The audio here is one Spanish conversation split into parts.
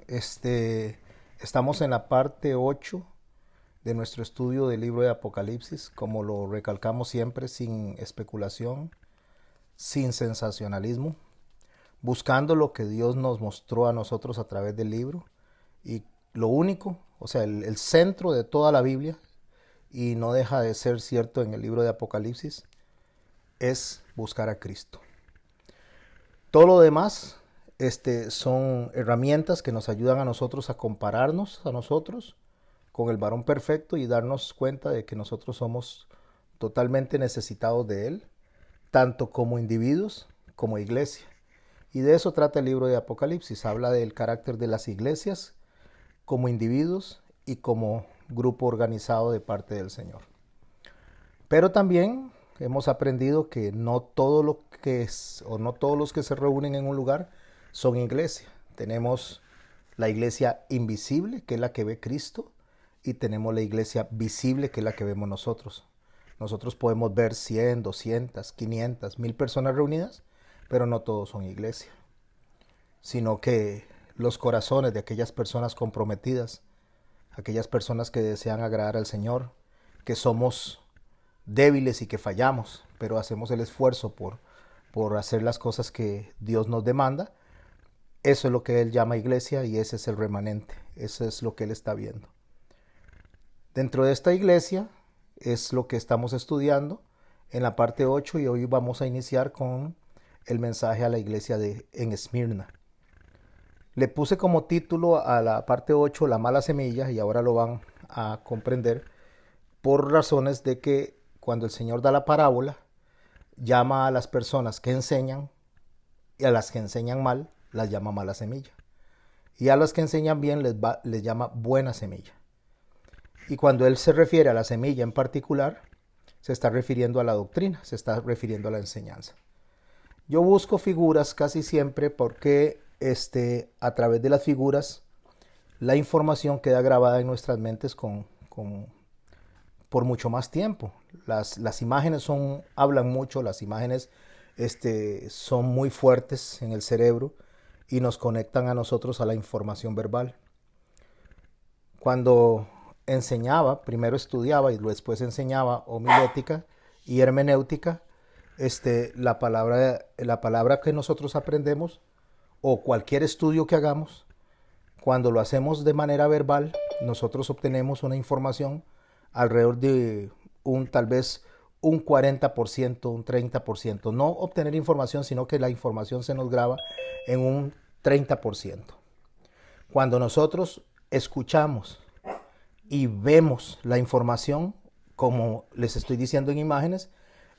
Estamos en la parte 8 de nuestro estudio del libro de Apocalipsis, como lo recalcamos siempre, sin especulación, sin sensacionalismo, buscando lo que Dios nos mostró a nosotros a través del libro y lo único, o sea, el centro de toda la Biblia, y no deja de ser cierto en el libro de Apocalipsis, es buscar a Cristo. Todo lo demás son herramientas que nos ayudan a nosotros a compararnos a nosotros con el varón perfecto y darnos cuenta de que nosotros somos totalmente necesitados de Él, tanto como individuos como iglesia. Y de eso trata el libro de Apocalipsis. Habla del carácter de las iglesias como individuos y como grupo organizado de parte del Señor. Pero también hemos aprendido que no todo lo que es, o no todos los que se reúnen en un lugar son iglesia. Tenemos la iglesia invisible, que es la que ve Cristo, y tenemos la iglesia visible, que es la que vemos nosotros. Nosotros podemos ver 100, 200, 500, 1000 personas reunidas, pero no todos son iglesia, sino que los corazones de aquellas personas comprometidas, aquellas personas que desean agradar al Señor, que somos débiles y que fallamos, pero hacemos el esfuerzo por hacer las cosas que Dios nos demanda. Eso es lo que Él llama iglesia y ese es el remanente, eso es lo que Él está viendo. Dentro de esta iglesia es lo que estamos estudiando en la parte 8 y hoy vamos a iniciar con el mensaje a la iglesia en Esmirna. Le puse como título a la parte 8 la mala semilla y ahora lo van a comprender por razones de que cuando el Señor da la parábola llama a las personas que enseñan y a las que enseñan mal las llama mala semilla y a las que enseñan bien les llama buena semilla. Y cuando él se refiere a la semilla en particular, se está refiriendo a la doctrina, se está refiriendo a la enseñanza. Yo busco figuras casi siempre porque a través de las figuras la información queda grabada en nuestras mentes por mucho más tiempo. Las imágenes hablan mucho, las imágenes son muy fuertes en el cerebro y nos conectan a nosotros a la información verbal. Cuando enseñaba, primero estudiaba y después enseñaba homilética y hermenéutica, la palabra que nosotros aprendemos o cualquier estudio que hagamos, cuando lo hacemos de manera verbal, nosotros obtenemos una información alrededor de tal vez un 40%, un 30%. No obtener información, sino que la información se nos graba en un 30%. Cuando nosotros escuchamos y vemos la información, como les estoy diciendo en imágenes,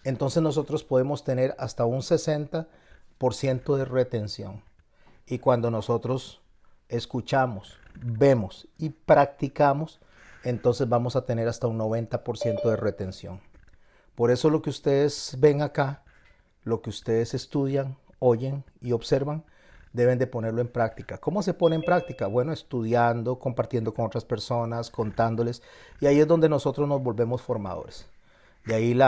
entonces nosotros podemos tener hasta un 60% de retención. Y cuando nosotros escuchamos, vemos y practicamos, entonces vamos a tener hasta un 90% de retención. Por eso lo que ustedes ven acá, lo que ustedes estudian, oyen y observan, deben de ponerlo en práctica. ¿Cómo se pone en práctica? Bueno, estudiando, compartiendo con otras personas, contándoles, y ahí es donde nosotros nos volvemos formadores. De ahí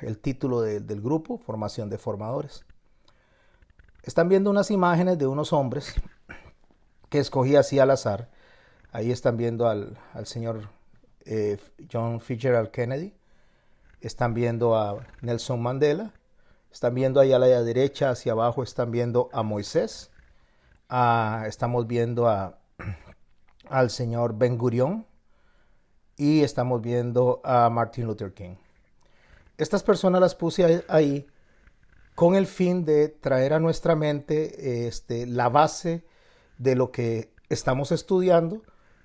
el título del grupo, Formación de Formadores. Están viendo unas imágenes de unos hombres que escogí así al azar. Ahí están viendo al señor John Fitzgerald Kennedy. Están viendo a Nelson Mandela. Están viendo ahí a la derecha, hacia abajo, están viendo a Moisés. Estamos viendo al señor Ben Gurión. Y estamos viendo a Martin Luther King. Estas personas las puse ahí con el fin de traer a nuestra mente la base de lo que estamos estudiando,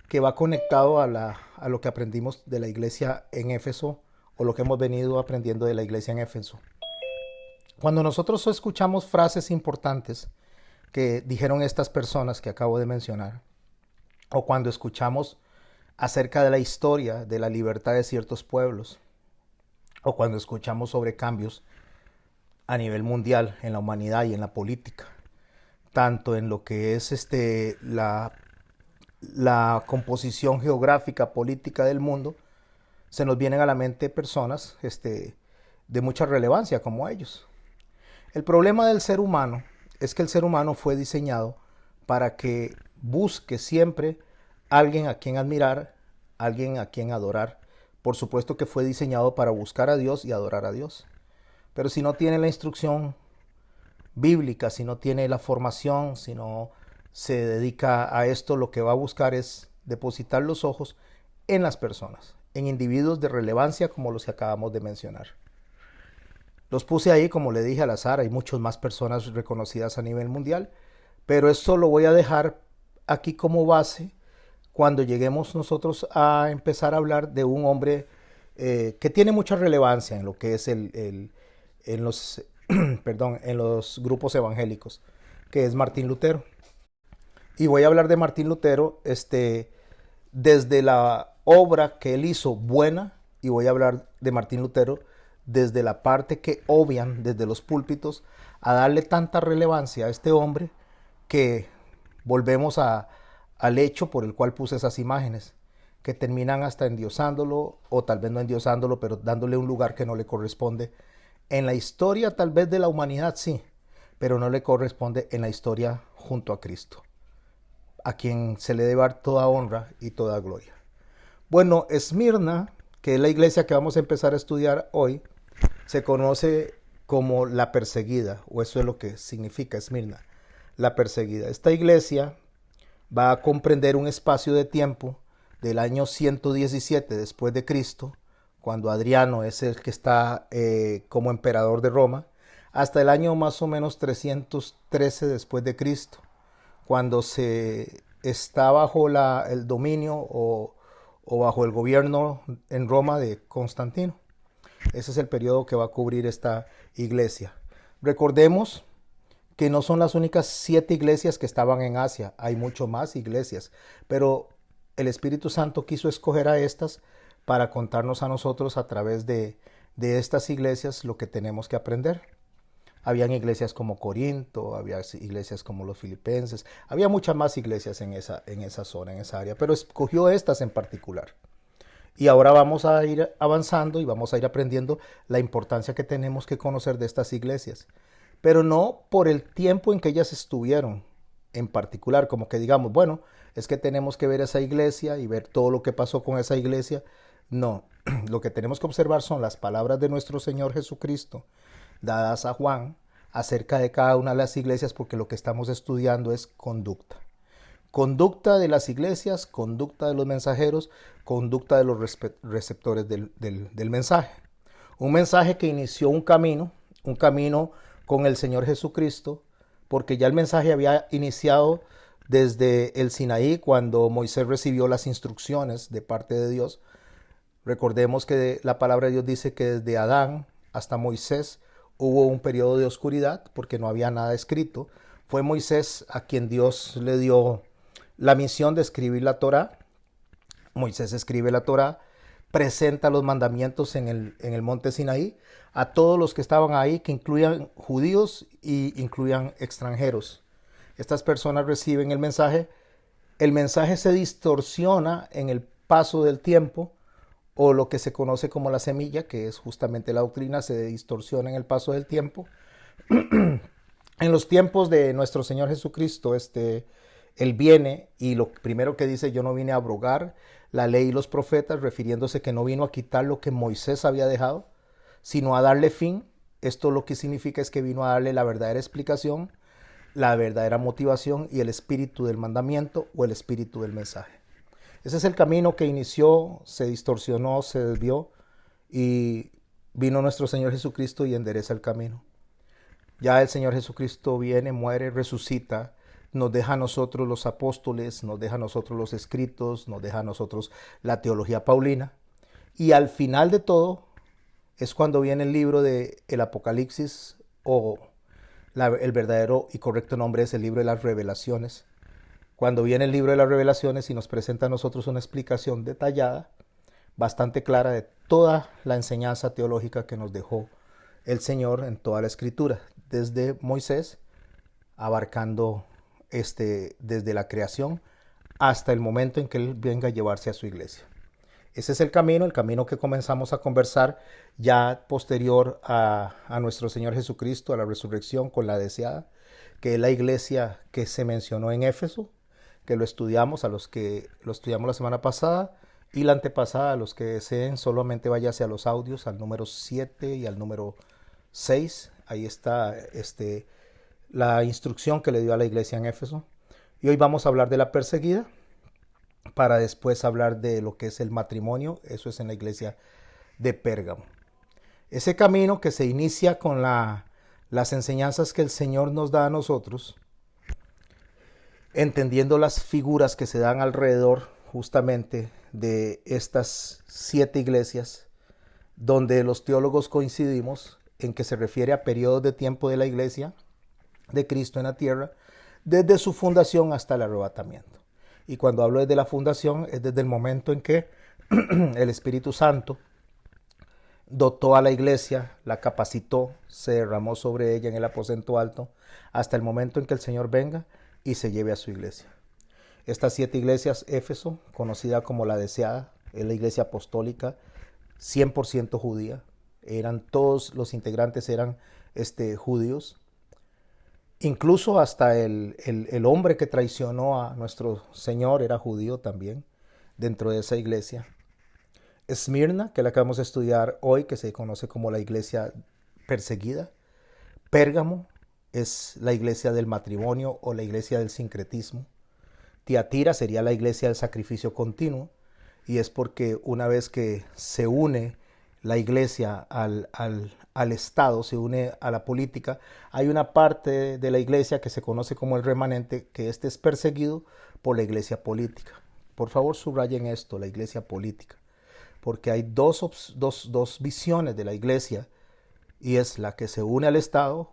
que va conectado a lo que aprendimos de la iglesia en Éfeso, o lo que hemos venido aprendiendo de la iglesia en Éfeso. Cuando nosotros escuchamos frases importantes que dijeron estas personas que acabo de mencionar, o cuando escuchamos acerca de la historia de la libertad de ciertos pueblos, o cuando escuchamos sobre cambios a nivel mundial en la humanidad y en la política, tanto en lo que es la composición geográfica política del mundo, se nos vienen a la mente personas de mucha relevancia como ellos. El problema del ser humano es que el ser humano fue diseñado para que busque siempre alguien a quien admirar, alguien a quien adorar. Por supuesto que fue diseñado para buscar a Dios y adorar a Dios. Pero si no tiene la instrucción bíblica, si no tiene la formación, si no se dedica a esto, lo que va a buscar es depositar los ojos en las personas, en individuos de relevancia como los que acabamos de mencionar. Los puse ahí, como le dije al azar, hay muchas más personas reconocidas a nivel mundial, pero esto lo voy a dejar aquí como base cuando lleguemos nosotros a empezar a hablar de un hombre que tiene mucha relevancia en lo que es en los, perdón, en los grupos evangélicos, que es Martín Lutero. Y voy a hablar de Martín Lutero desde la obra que él hizo buena, y voy a hablar de Martín Lutero desde la parte que obvian desde los púlpitos, a darle tanta relevancia a este hombre que volvemos al hecho por el cual puse esas imágenes, que terminan hasta endiosándolo, o tal vez no endiosándolo, pero dándole un lugar que no le corresponde. En la historia tal vez de la humanidad sí, pero no le corresponde en la historia junto a Cristo, a quien se le debe dar toda honra y toda gloria. Bueno, Esmirna, que es la iglesia que vamos a empezar a estudiar hoy, se conoce como la perseguida, o eso es lo que significa Esmirna, la perseguida. Esta iglesia va a comprender un espacio de tiempo del año 117 después de Cristo, cuando Adriano es el que está como emperador de Roma, hasta el año más o menos 313 después de Cristo, cuando se está bajo el dominio o bajo el gobierno en Roma de Constantino. Ese es el periodo que va a cubrir esta iglesia. Recordemos que no son las únicas 7 iglesias que estaban en Asia, hay mucho más iglesias, pero el Espíritu Santo quiso escoger a estas para contarnos a nosotros a través de estas iglesias lo que tenemos que aprender. Habían iglesias como Corinto, había iglesias como los Filipenses, había muchas más iglesias en esa zona, en esa área, pero escogió estas en particular. Y ahora vamos a ir avanzando y vamos a ir aprendiendo la importancia que tenemos que conocer de estas iglesias. Pero no por el tiempo en que ellas estuvieron en particular, como que digamos, bueno, es que tenemos que ver esa iglesia y ver todo lo que pasó con esa iglesia. No, lo que tenemos que observar son las palabras de nuestro Señor Jesucristo, dadas a Juan, acerca de cada una de las iglesias, porque lo que estamos estudiando es conducta. Conducta de las iglesias, conducta de los mensajeros, conducta de los receptores del mensaje. Un mensaje que inició un camino con el Señor Jesucristo, porque ya el mensaje había iniciado desde el Sinaí, cuando Moisés recibió las instrucciones de parte de Dios. Recordemos que la palabra de Dios dice que desde Adán hasta Moisés hubo un periodo de oscuridad, porque no había nada escrito. Fue Moisés a quien Dios le dio la misión de escribir la Torá. Moisés escribe la Torá, presenta los mandamientos en el monte Sinaí a todos los que estaban ahí, que incluían judíos y incluían extranjeros. Estas personas reciben el mensaje se distorsiona en el paso del tiempo, o lo que se conoce como la semilla, que es justamente la doctrina, se distorsiona en el paso del tiempo. En los tiempos de nuestro Señor Jesucristo, Él viene y lo primero que dice: yo no vine a abrogar la ley y los profetas, refiriéndose que no vino a quitar lo que Moisés había dejado, sino a darle fin. Esto lo que significa es que vino a darle la verdadera explicación, la verdadera motivación y el espíritu del mandamiento o el espíritu del mensaje. Ese es el camino que inició, se distorsionó, se desvió, y vino nuestro Señor Jesucristo y endereza el camino. Ya el Señor Jesucristo viene, muere, resucita, nos deja a nosotros los apóstoles, nos deja a nosotros los escritos, nos deja a nosotros la teología paulina. Y al final de todo es cuando viene el libro de el Apocalipsis, o el verdadero y correcto nombre es el libro de las Revelaciones. Cuando viene el libro de las Revelaciones y nos presenta a nosotros una explicación detallada, bastante clara, de toda la enseñanza teológica que nos dejó el Señor en toda la Escritura, desde Moisés, abarcando desde la creación hasta el momento en que Él venga a llevarse a su iglesia. Ese es el camino que comenzamos a conversar ya posterior a nuestro Señor Jesucristo, a la resurrección con la deseada, que es la iglesia que se mencionó en Éfeso, que lo estudiamos, a los que lo estudiamos la semana pasada y la antepasada. A los que deseen, solamente váyase a los audios, al número 7 y al número 6. Ahí está la instrucción que le dio a la iglesia en Éfeso. Y hoy vamos a hablar de la perseguida, para después hablar de lo que es el matrimonio. Eso es en la iglesia de Pérgamo. Ese camino que se inicia con las enseñanzas que el Señor nos da a nosotros, entendiendo las figuras que se dan alrededor justamente de estas 7 iglesias, donde los teólogos coincidimos en que se refiere a periodos de tiempo de la iglesia de Cristo en la tierra, desde su fundación hasta el arrebatamiento. Y cuando hablo desde la fundación, es desde el momento en que el Espíritu Santo dotó a la iglesia, la capacitó, se derramó sobre ella en el aposento alto, hasta el momento en que el Señor venga y se lleve a su iglesia. Estas 7 iglesias, Éfeso, conocida como la deseada, es la iglesia apostólica, 100% judía. Todos los integrantes eran judíos. Incluso hasta el hombre que traicionó a nuestro Señor era judío también, dentro de esa iglesia. Esmirna, que la acabamos de estudiar hoy, que se conoce como la iglesia perseguida. Pérgamo es la iglesia del matrimonio o la iglesia del sincretismo. Tiatira sería la iglesia del sacrificio continuo, y es porque una vez que se une la iglesia al Estado, se une a la política, hay una parte de la iglesia que se conoce como el remanente, que es perseguido por la iglesia política. Por favor, subrayen esto, la iglesia política, porque hay dos visiones de la iglesia, y es la que se une al Estado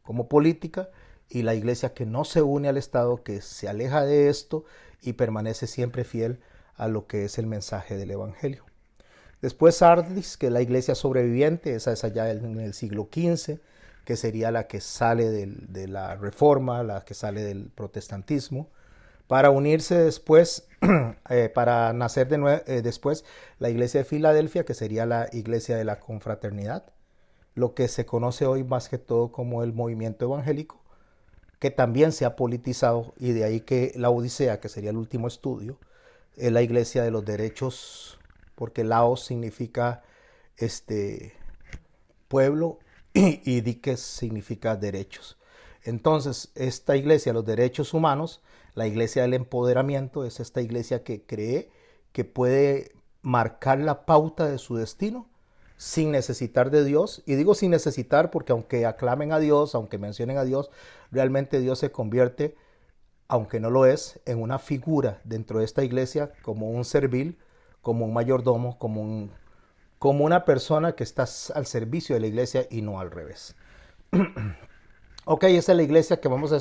como política, y la iglesia que no se une al Estado, que se aleja de esto y permanece siempre fiel a lo que es el mensaje del Evangelio. Después Sardis, que es la iglesia sobreviviente, esa es allá en el siglo XV, que sería la que sale de la Reforma, la que sale del protestantismo, para unirse después, para nacer después la iglesia de Filadelfia, que sería la iglesia de la confraternidad, lo que se conoce hoy más que todo como el movimiento evangélico, que también se ha politizado, y de ahí que la Odisea, que sería el último estudio, es la iglesia de los derechos, porque Laos significa pueblo y diques significa derechos. Entonces, esta iglesia de los derechos humanos, la iglesia del empoderamiento, es esta iglesia que cree que puede marcar la pauta de su destino sin necesitar de Dios. Y digo sin necesitar porque aunque aclamen a Dios, aunque mencionen a Dios, realmente Dios se convierte, aunque no lo es, en una figura dentro de esta iglesia como un servil, como un mayordomo, como una persona que está al servicio de la iglesia y no al revés. Ok, esa es la iglesia que vamos a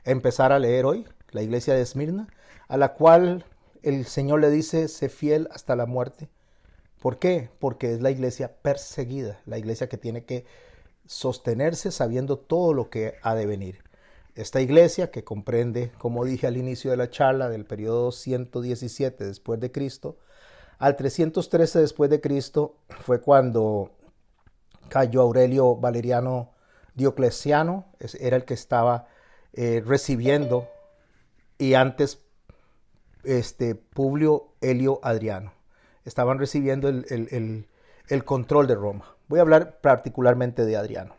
empezar a leer hoy, la iglesia de Esmirna, a la cual el Señor le dice, sé fiel hasta la muerte. ¿Por qué? Porque es la iglesia perseguida, la iglesia que tiene que sostenerse sabiendo todo lo que ha de venir. Esta iglesia que comprende, como dije al inicio de la charla, del periodo 117 después de Cristo, al 313 después de Cristo fue cuando Cayo Aurelio Valeriano Diocleciano, era el que estaba recibiendo, y antes Publio Helio Adriano. Estaban recibiendo el control de Roma. Voy a hablar particularmente de Adriano.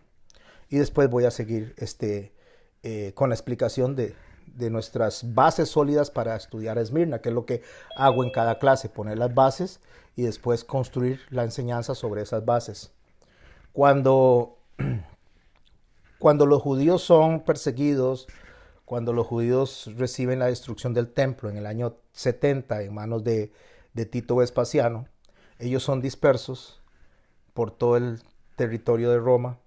Y después voy a seguir con la explicación de nuestras bases sólidas para estudiar a Esmirna, que es lo que hago en cada clase, poner las bases y después construir la enseñanza sobre esas bases. Cuando los judíos son perseguidos, cuando los judíos reciben la destrucción del templo en el año 70 en manos de Tito Vespasiano, ellos son dispersos por todo el territorio de Roma,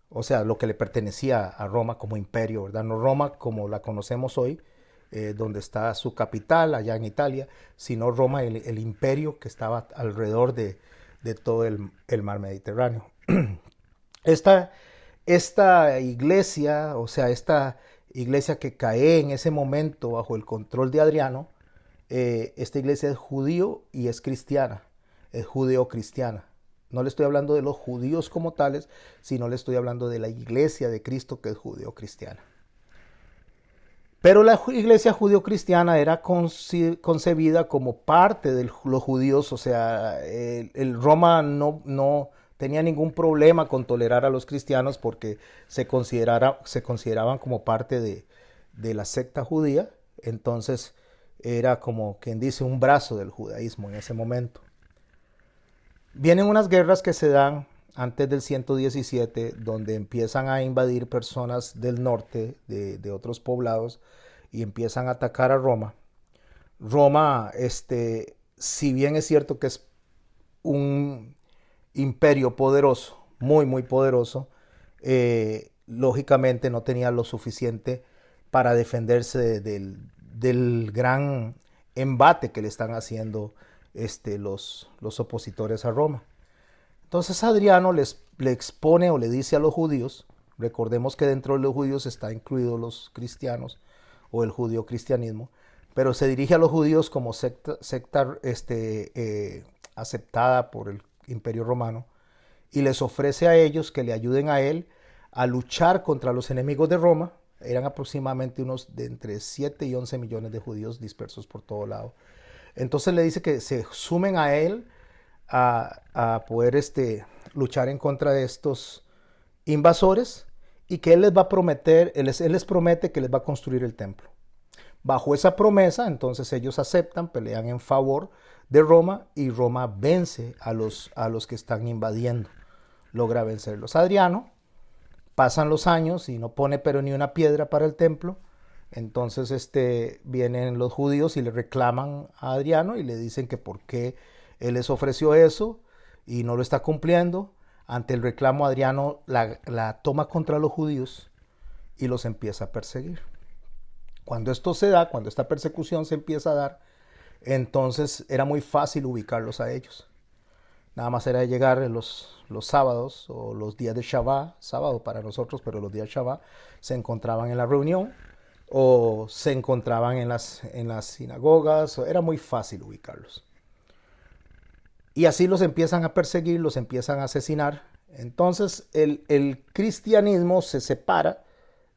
o sea, lo que le pertenecía a Roma como imperio, ¿verdad? No Roma como la conocemos hoy, donde está su capital, allá en Italia, sino Roma, el imperio que estaba alrededor de todo el mar Mediterráneo. Esta iglesia, o sea, esta iglesia que cae en ese momento bajo el control de Adriano, esta iglesia es judío y es cristiana, es judeo-cristiana. No le estoy hablando de los judíos como tales, sino le estoy hablando de la iglesia de Cristo que es judeo-cristiana. Pero la iglesia judio-cristiana era concebida como parte de los judíos, o sea, el Roma no tenía ningún problema con tolerar a los cristianos porque se consideraban como parte de la secta judía, entonces era como quien dice un brazo del judaísmo en ese momento. Vienen unas guerras que se dan antes del 117, donde empiezan a invadir personas del norte, de otros poblados, y empiezan a atacar a Roma. Roma, si bien es cierto que es un imperio poderoso, muy, muy poderoso, lógicamente no tenía lo suficiente para defenderse del gran embate que le están haciendo los opositores a Roma. Entonces Adriano le expone o le dice a los judíos, recordemos que dentro de los judíos está incluidos los cristianos o el judío cristianismo, pero se dirige a los judíos como secta aceptada por el imperio romano y les ofrece a ellos que le ayuden a él a luchar contra los enemigos de Roma. Eran aproximadamente unos de entre 7 y 11 millones de judíos dispersos por todo lado. Entonces le dice que se sumen a él a poder luchar en contra de estos invasores y que él les va a prometer, él les promete que les va a construir el templo. Bajo esa promesa, entonces ellos aceptan, pelean en favor de Roma y Roma vence a los que están invadiendo, logra vencerlos. Adriano, pasan los años y no pone pero ni una piedra para el templo. Entonces vienen los judíos y le reclaman a Adriano y le dicen que por qué él les ofreció eso y no lo está cumpliendo. Ante el reclamo, Adriano la toma contra los judíos y los empieza a perseguir. Cuando esto se da, cuando esta persecución se empieza a dar, entonces era muy fácil ubicarlos a ellos. Nada más era llegar los sábados o los días de Shabbat, sábado para nosotros, pero los días de Shabbat, se encontraban en la reunión o se encontraban en las sinagogas. Era muy fácil ubicarlos. Y así los empiezan a perseguir, los empiezan a asesinar. Entonces el cristianismo se separa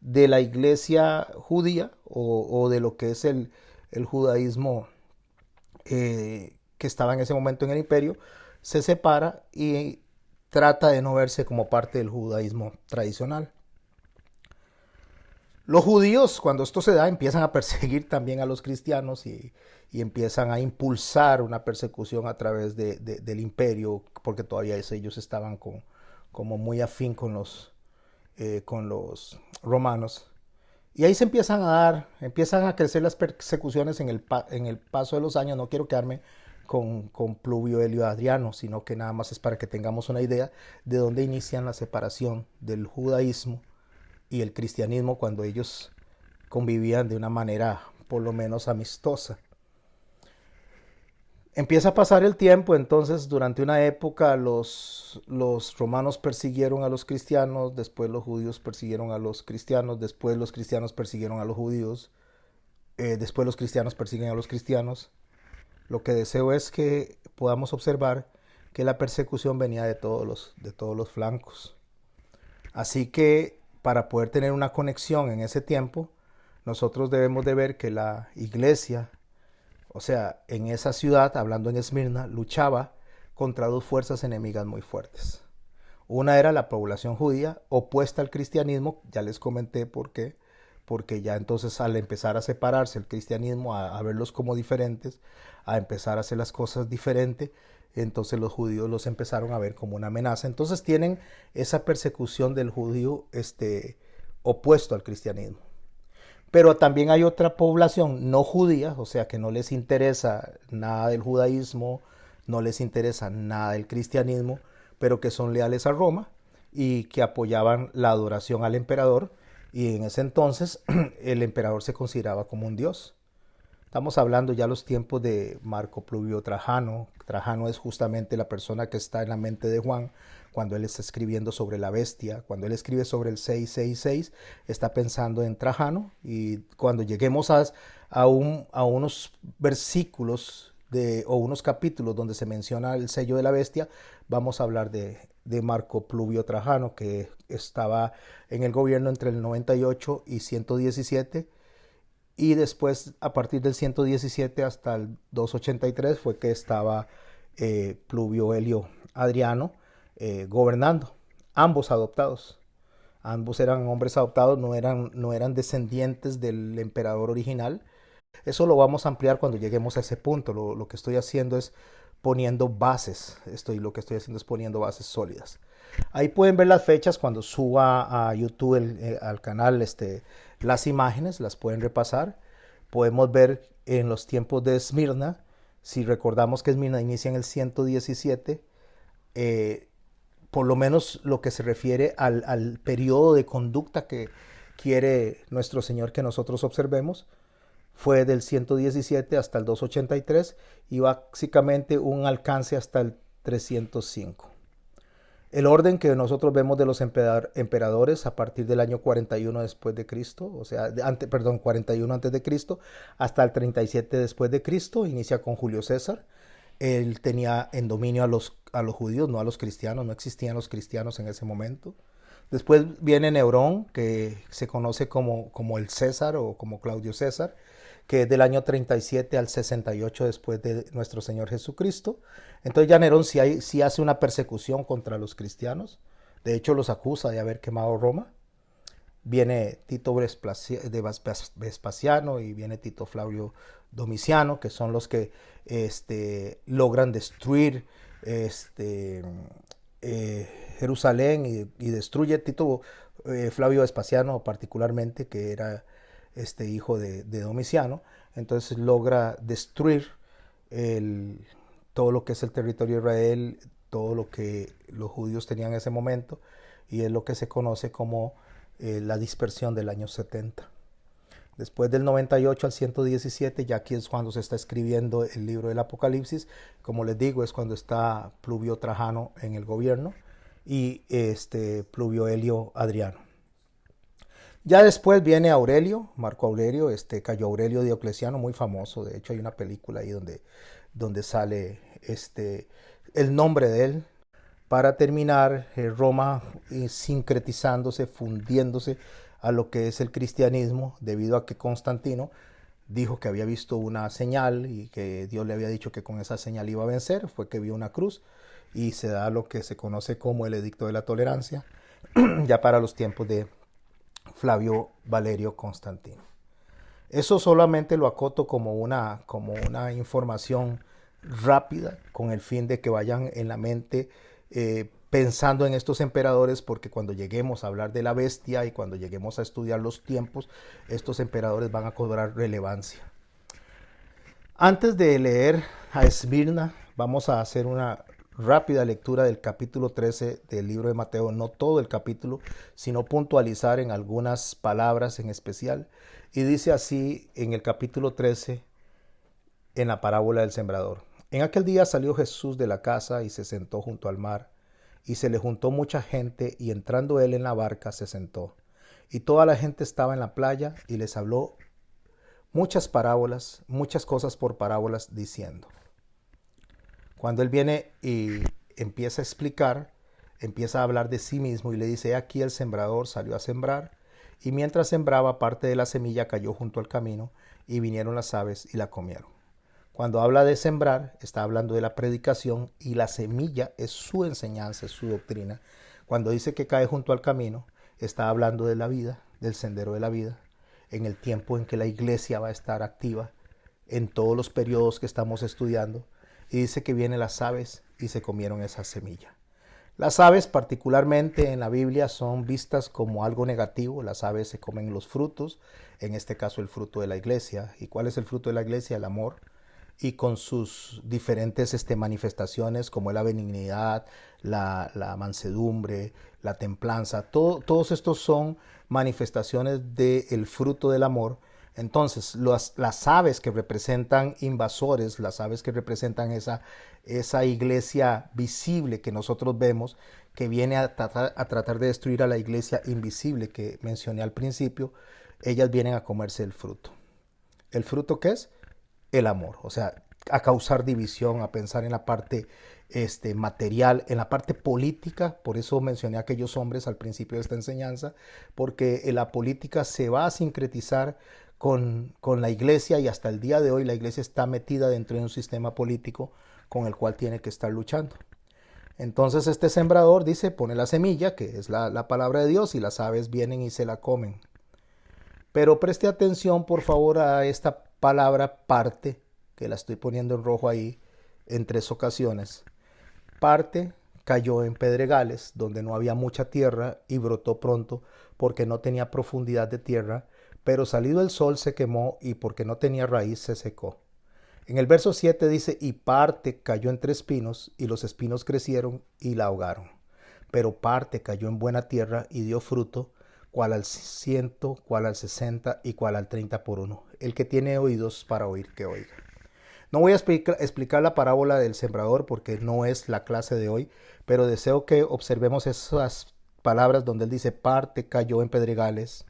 de la iglesia judía o de lo que es el judaísmo que estaba en ese momento en el imperio, se separa y trata de no verse como parte del judaísmo tradicional. Los judíos, cuando esto se da, empiezan a perseguir también a los cristianos y empiezan a impulsar una persecución a través del imperio, porque todavía ellos estaban como muy afín con los romanos. Y ahí se empiezan a crecer las persecuciones en el paso de los años. No quiero quedarme con Pluvio Helio Adriano, sino que nada más es para que tengamos una idea de dónde inician la separación del judaísmo y el cristianismo cuando ellos convivían de una manera por lo menos amistosa. Empieza a pasar el tiempo, entonces durante una época los romanos persiguieron a los cristianos, después los judíos persiguieron a los cristianos, después los cristianos persiguieron a los judíos, después los cristianos persiguen a los cristianos. Lo que deseo es que podamos observar que la persecución venía de todos los flancos. Así que para poder tener una conexión en ese tiempo, nosotros debemos de ver que la iglesia, o sea, en esa ciudad, hablando en Esmirna, luchaba contra dos fuerzas enemigas muy fuertes. Una era la población judía opuesta al cristianismo, ya les comenté por qué, porque ya entonces al empezar a separarse el cristianismo, a verlos como diferentes, a empezar a hacer las cosas diferentes, entonces los judíos los empezaron a ver como una amenaza. Entonces tienen esa persecución del judío opuesto al cristianismo. Pero también hay otra población no judía, o sea que no les interesa nada del judaísmo, no les interesa nada del cristianismo, pero que son leales a Roma y que apoyaban la adoración al emperador. Y en ese entonces el emperador se consideraba como un dios. Estamos hablando ya los tiempos de Marco Pluvio Trajano. Trajano es justamente la persona que está en la mente de Juan cuando él está escribiendo sobre la bestia. Cuando él escribe sobre el 666, está pensando en Trajano. Y cuando lleguemos a unos versículos o unos capítulos donde se menciona el sello de la bestia, vamos a hablar de Marco Pluvio Trajano, que estaba en el gobierno entre el 98 y 117 y después a partir del 117 hasta el 283 fue que estaba Pluvio Helio Adriano gobernando, ambos adoptados. Ambos eran hombres adoptados, no eran descendientes del emperador original. Eso lo vamos a ampliar cuando lleguemos a ese punto. Lo que estoy haciendo es poniendo bases. Lo que estoy haciendo es poniendo bases sólidas. Ahí pueden ver las fechas cuando suba a YouTube, al canal, las imágenes, las pueden repasar. Podemos ver en los tiempos de Esmirna, si recordamos que Esmirna inicia en el 117, por lo menos lo que se refiere al periodo de conducta que quiere nuestro Señor que nosotros observemos, fue del 117 hasta el 283 y básicamente un alcance hasta el 305. El orden que nosotros vemos de los emperadores a partir del año 41 después de Cristo, o sea, 41 antes de Cristo, hasta el 37 después de Cristo, inicia con Julio César. Él tenía en dominio a los judíos, no a los cristianos, no existían los cristianos en ese momento. Después viene Nerón, que se conoce como el César o como Claudio César, que es del año 37 al 68 después de nuestro Señor Jesucristo. Entonces ya Nerón sí hace una persecución contra los cristianos. De hecho los acusa de haber quemado Roma. Viene Tito Vespasiano y viene Tito Flavio Domiciano, que son los que logran destruir Jerusalén y destruye Tito Flavio Vespasiano particularmente, que era hijo de Domiciano. Entonces logra destruir todo lo que es el territorio de Israel, todo lo que los judíos tenían en ese momento, y es lo que se conoce como la dispersión del año 70. Después del 98 al 117, ya aquí es cuando se está escribiendo el libro del Apocalipsis. Como les digo, es cuando está Pluvio Trajano en el gobierno y Pluvio Helio Adriano. Ya después viene Aurelio, Marco Aurelio, Cayo Aurelio Diocleciano, muy famoso. De hecho hay una película ahí donde sale el nombre de él. Para terminar, Roma sincretizándose, fundiéndose a lo que es el cristianismo, debido a que Constantino dijo que había visto una señal y que Dios le había dicho que con esa señal iba a vencer. Fue que vio una cruz y se da lo que se conoce como el Edicto de la Tolerancia, ya para los tiempos de Flavio Valerio Constantino. Eso solamente lo acoto como una información rápida, con el fin de que vayan en la mente pensando en estos emperadores, porque cuando lleguemos a hablar de la bestia y cuando lleguemos a estudiar los tiempos, estos emperadores van a cobrar relevancia. Antes de leer a Esmirna, vamos a hacer una rápida lectura del capítulo 13 del libro de Mateo, no todo el capítulo, sino puntualizar en algunas palabras en especial. Y dice así en el capítulo 13, en la parábola del sembrador. En aquel día salió Jesús de la casa y se sentó junto al mar, y se le juntó mucha gente, y entrando él en la barca se sentó. Y toda la gente estaba en la playa, y les habló muchas parábolas, muchas cosas por parábolas, diciendo. Cuando él viene y empieza a explicar, empieza a hablar de sí mismo y le dice: aquí el sembrador salió a sembrar, y mientras sembraba, parte de la semilla cayó junto al camino, y vinieron las aves y la comieron. Cuando habla de sembrar, está hablando de la predicación, y la semilla es su enseñanza, es su doctrina. Cuando dice que cae junto al camino, está hablando de la vida, del sendero de la vida, en el tiempo en que la iglesia va a estar activa, en todos los periodos que estamos estudiando. Y dice que vienen las aves y se comieron esa semilla. Las aves, particularmente en la Biblia, son vistas como algo negativo. Las aves se comen los frutos, en este caso el fruto de la iglesia. ¿Y cuál es el fruto de la iglesia? El amor. Y con sus diferentes manifestaciones, como la benignidad, la mansedumbre, la templanza. Todos estos son manifestaciones del fruto del amor. Entonces, las aves que representan invasores, las aves que representan esa iglesia visible que nosotros vemos, que viene a tratar de destruir a la iglesia invisible que mencioné al principio, ellas vienen a comerse el fruto. ¿El fruto qué es? El amor. O sea, a causar división, a pensar en la parte material, en la parte política. Por eso mencioné a aquellos hombres al principio de esta enseñanza, porque la política se va a sincretizar con la iglesia, y hasta el día de hoy la iglesia está metida dentro de un sistema político con el cual tiene que estar luchando. Entonces este sembrador dice, pone la semilla, que es la palabra de Dios, y las aves vienen y se la comen. Pero preste atención, por favor, a esta palabra parte, que la estoy poniendo en rojo ahí en 3 ocasiones. Parte cayó en pedregales, donde no había mucha tierra, y brotó pronto, porque no tenía profundidad de tierra, pero salido el sol se quemó, y porque no tenía raíz se secó. En el verso 7 dice, y parte cayó entre espinos, y los espinos crecieron y la ahogaron. Pero parte cayó en buena tierra y dio fruto, cual al 100, cual al 60 y cual al 30 por uno. El que tiene oídos para oír, que oiga. No voy a explicar la parábola del sembrador porque no es la clase de hoy, pero deseo que observemos esas palabras donde él dice, parte cayó en pedregales,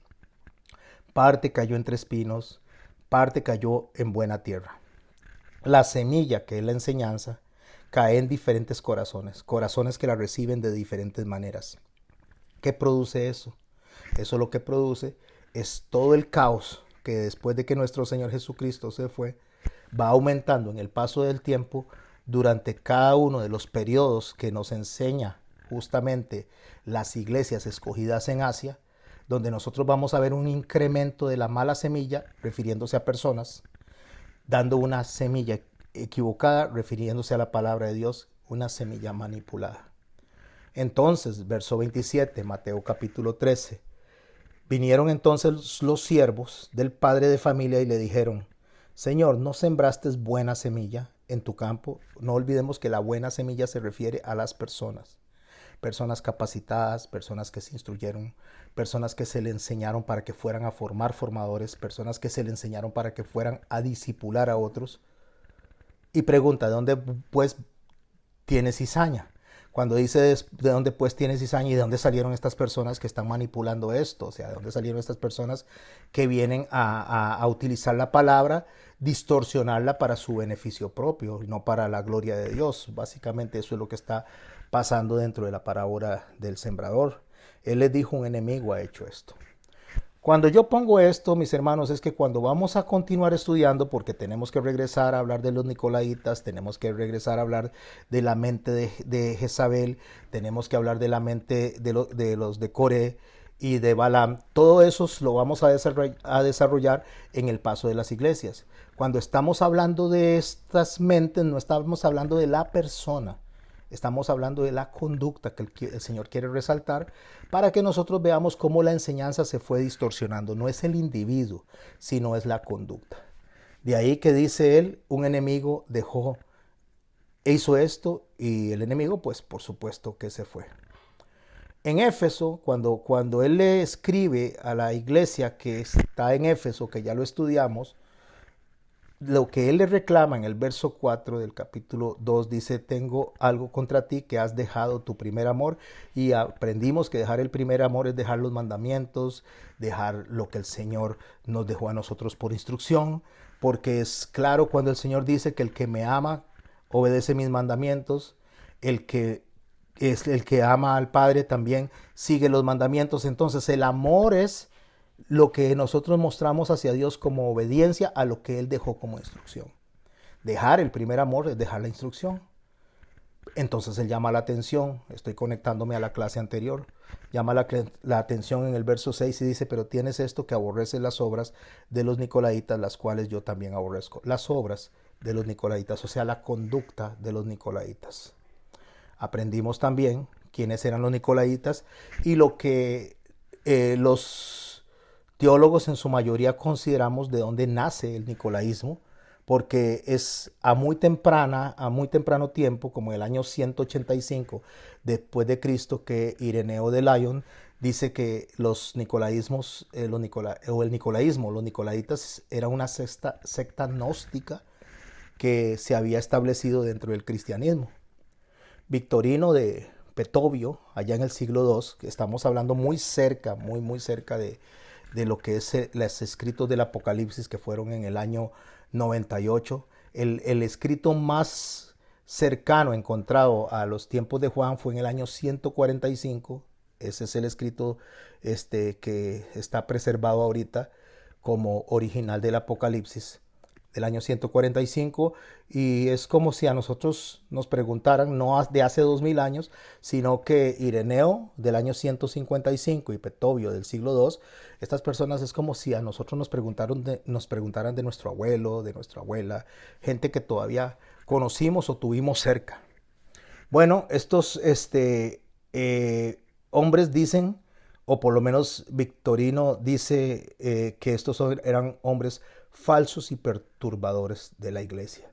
parte cayó entre espinos, parte cayó en buena tierra. La semilla, que es la enseñanza, cae en diferentes corazones, corazones que la reciben de diferentes maneras. ¿Qué produce eso? Eso lo que produce es todo el caos que después de que nuestro Señor Jesucristo se fue, va aumentando en el paso del tiempo durante cada uno de los periodos que nos enseña justamente las iglesias escogidas en Asia, donde nosotros vamos a ver un incremento de la mala semilla, refiriéndose a personas, dando una semilla equivocada, refiriéndose a la palabra de Dios, una semilla manipulada. Entonces, verso 27, Mateo capítulo 13. Vinieron entonces los siervos del padre de familia y le dijeron, Señor, ¿no sembraste buena semilla en tu campo? No olvidemos que la buena semilla se refiere a las personas. Personas capacitadas, personas que se instruyeron, personas que se le enseñaron para que fueran a formar formadores, personas que se le enseñaron para que fueran a discipular a otros. Y pregunta, ¿de dónde pues tiene cizaña? Cuando dice de dónde pues tiene cizaña y de dónde salieron estas personas que están manipulando esto, o sea, de dónde salieron estas personas que vienen a utilizar la palabra, distorsionarla para su beneficio propio y no para la gloria de Dios. Básicamente eso es lo que está pasando dentro de la parábola del sembrador. Él les dijo, un enemigo ha hecho esto. Cuando yo pongo esto, mis hermanos, es que cuando vamos a continuar estudiando, porque tenemos que regresar a hablar de los nicolaitas, tenemos que regresar a hablar de la mente de Jezabel, tenemos que hablar de la mente de los de Coré y de Balaam, todo eso lo vamos a desarrollar en el paso de las iglesias. Cuando estamos hablando de estas mentes, no estamos hablando de la persona, estamos hablando de la conducta que el Señor quiere resaltar para que nosotros veamos cómo la enseñanza se fue distorsionando. No es el individuo, sino es la conducta. De ahí que dice él, un enemigo hizo esto y el enemigo, pues por supuesto que se fue. En Éfeso, cuando él le escribe a la iglesia que está en Éfeso, que ya lo estudiamos, lo que él le reclama en el verso 4 del capítulo 2 dice, tengo algo contra ti, que has dejado tu primer amor. Y aprendimos que dejar el primer amor es dejar los mandamientos, dejar lo que el Señor nos dejó a nosotros por instrucción, porque es claro cuando el Señor dice que el que me ama obedece mis mandamientos, el que es el que ama al Padre también sigue los mandamientos. Entonces el amor es lo que nosotros mostramos hacia Dios como obediencia a lo que Él dejó como instrucción. Dejar el primer amor es dejar la instrucción. Entonces Él llama la atención, estoy conectándome a la clase anterior, llama la atención en el verso 6 y dice, pero tienes esto, que aborreces las obras de los nicolaitas, las cuales yo también aborrezco. Las obras de los nicolaitas, o sea, la conducta de los nicolaitas. Aprendimos también quiénes eran los nicolaitas y lo que los teólogos en su mayoría consideramos de dónde nace el nicolaísmo, porque es a muy temprano tiempo, como el año 185 después de Cristo, que Ireneo de Lyon dice que los nicolaísmos, el nicolaísmo, los nicolaitas era una secta gnóstica que se había establecido dentro del cristianismo. Victorino de Petovio, allá en el siglo II, que estamos hablando muy cerca, muy cerca de lo que es los escritos del Apocalipsis, que fueron en el año 98. El escrito más cercano encontrado a los tiempos de Juan fue en el año 145. Ese es el escrito que está preservado ahorita, como original del Apocalipsis del año 145, y es como si a nosotros nos preguntaran, no de hace 2000 años, sino que Ireneo del año 155 y Petobio del siglo II, estas personas es como si a nosotros nos preguntaran de nuestro abuelo, de nuestra abuela, gente que todavía conocimos o tuvimos cerca. Bueno, estos hombres dicen, o por lo menos Victorino dice que eran hombres falsos y perturbadores de la iglesia.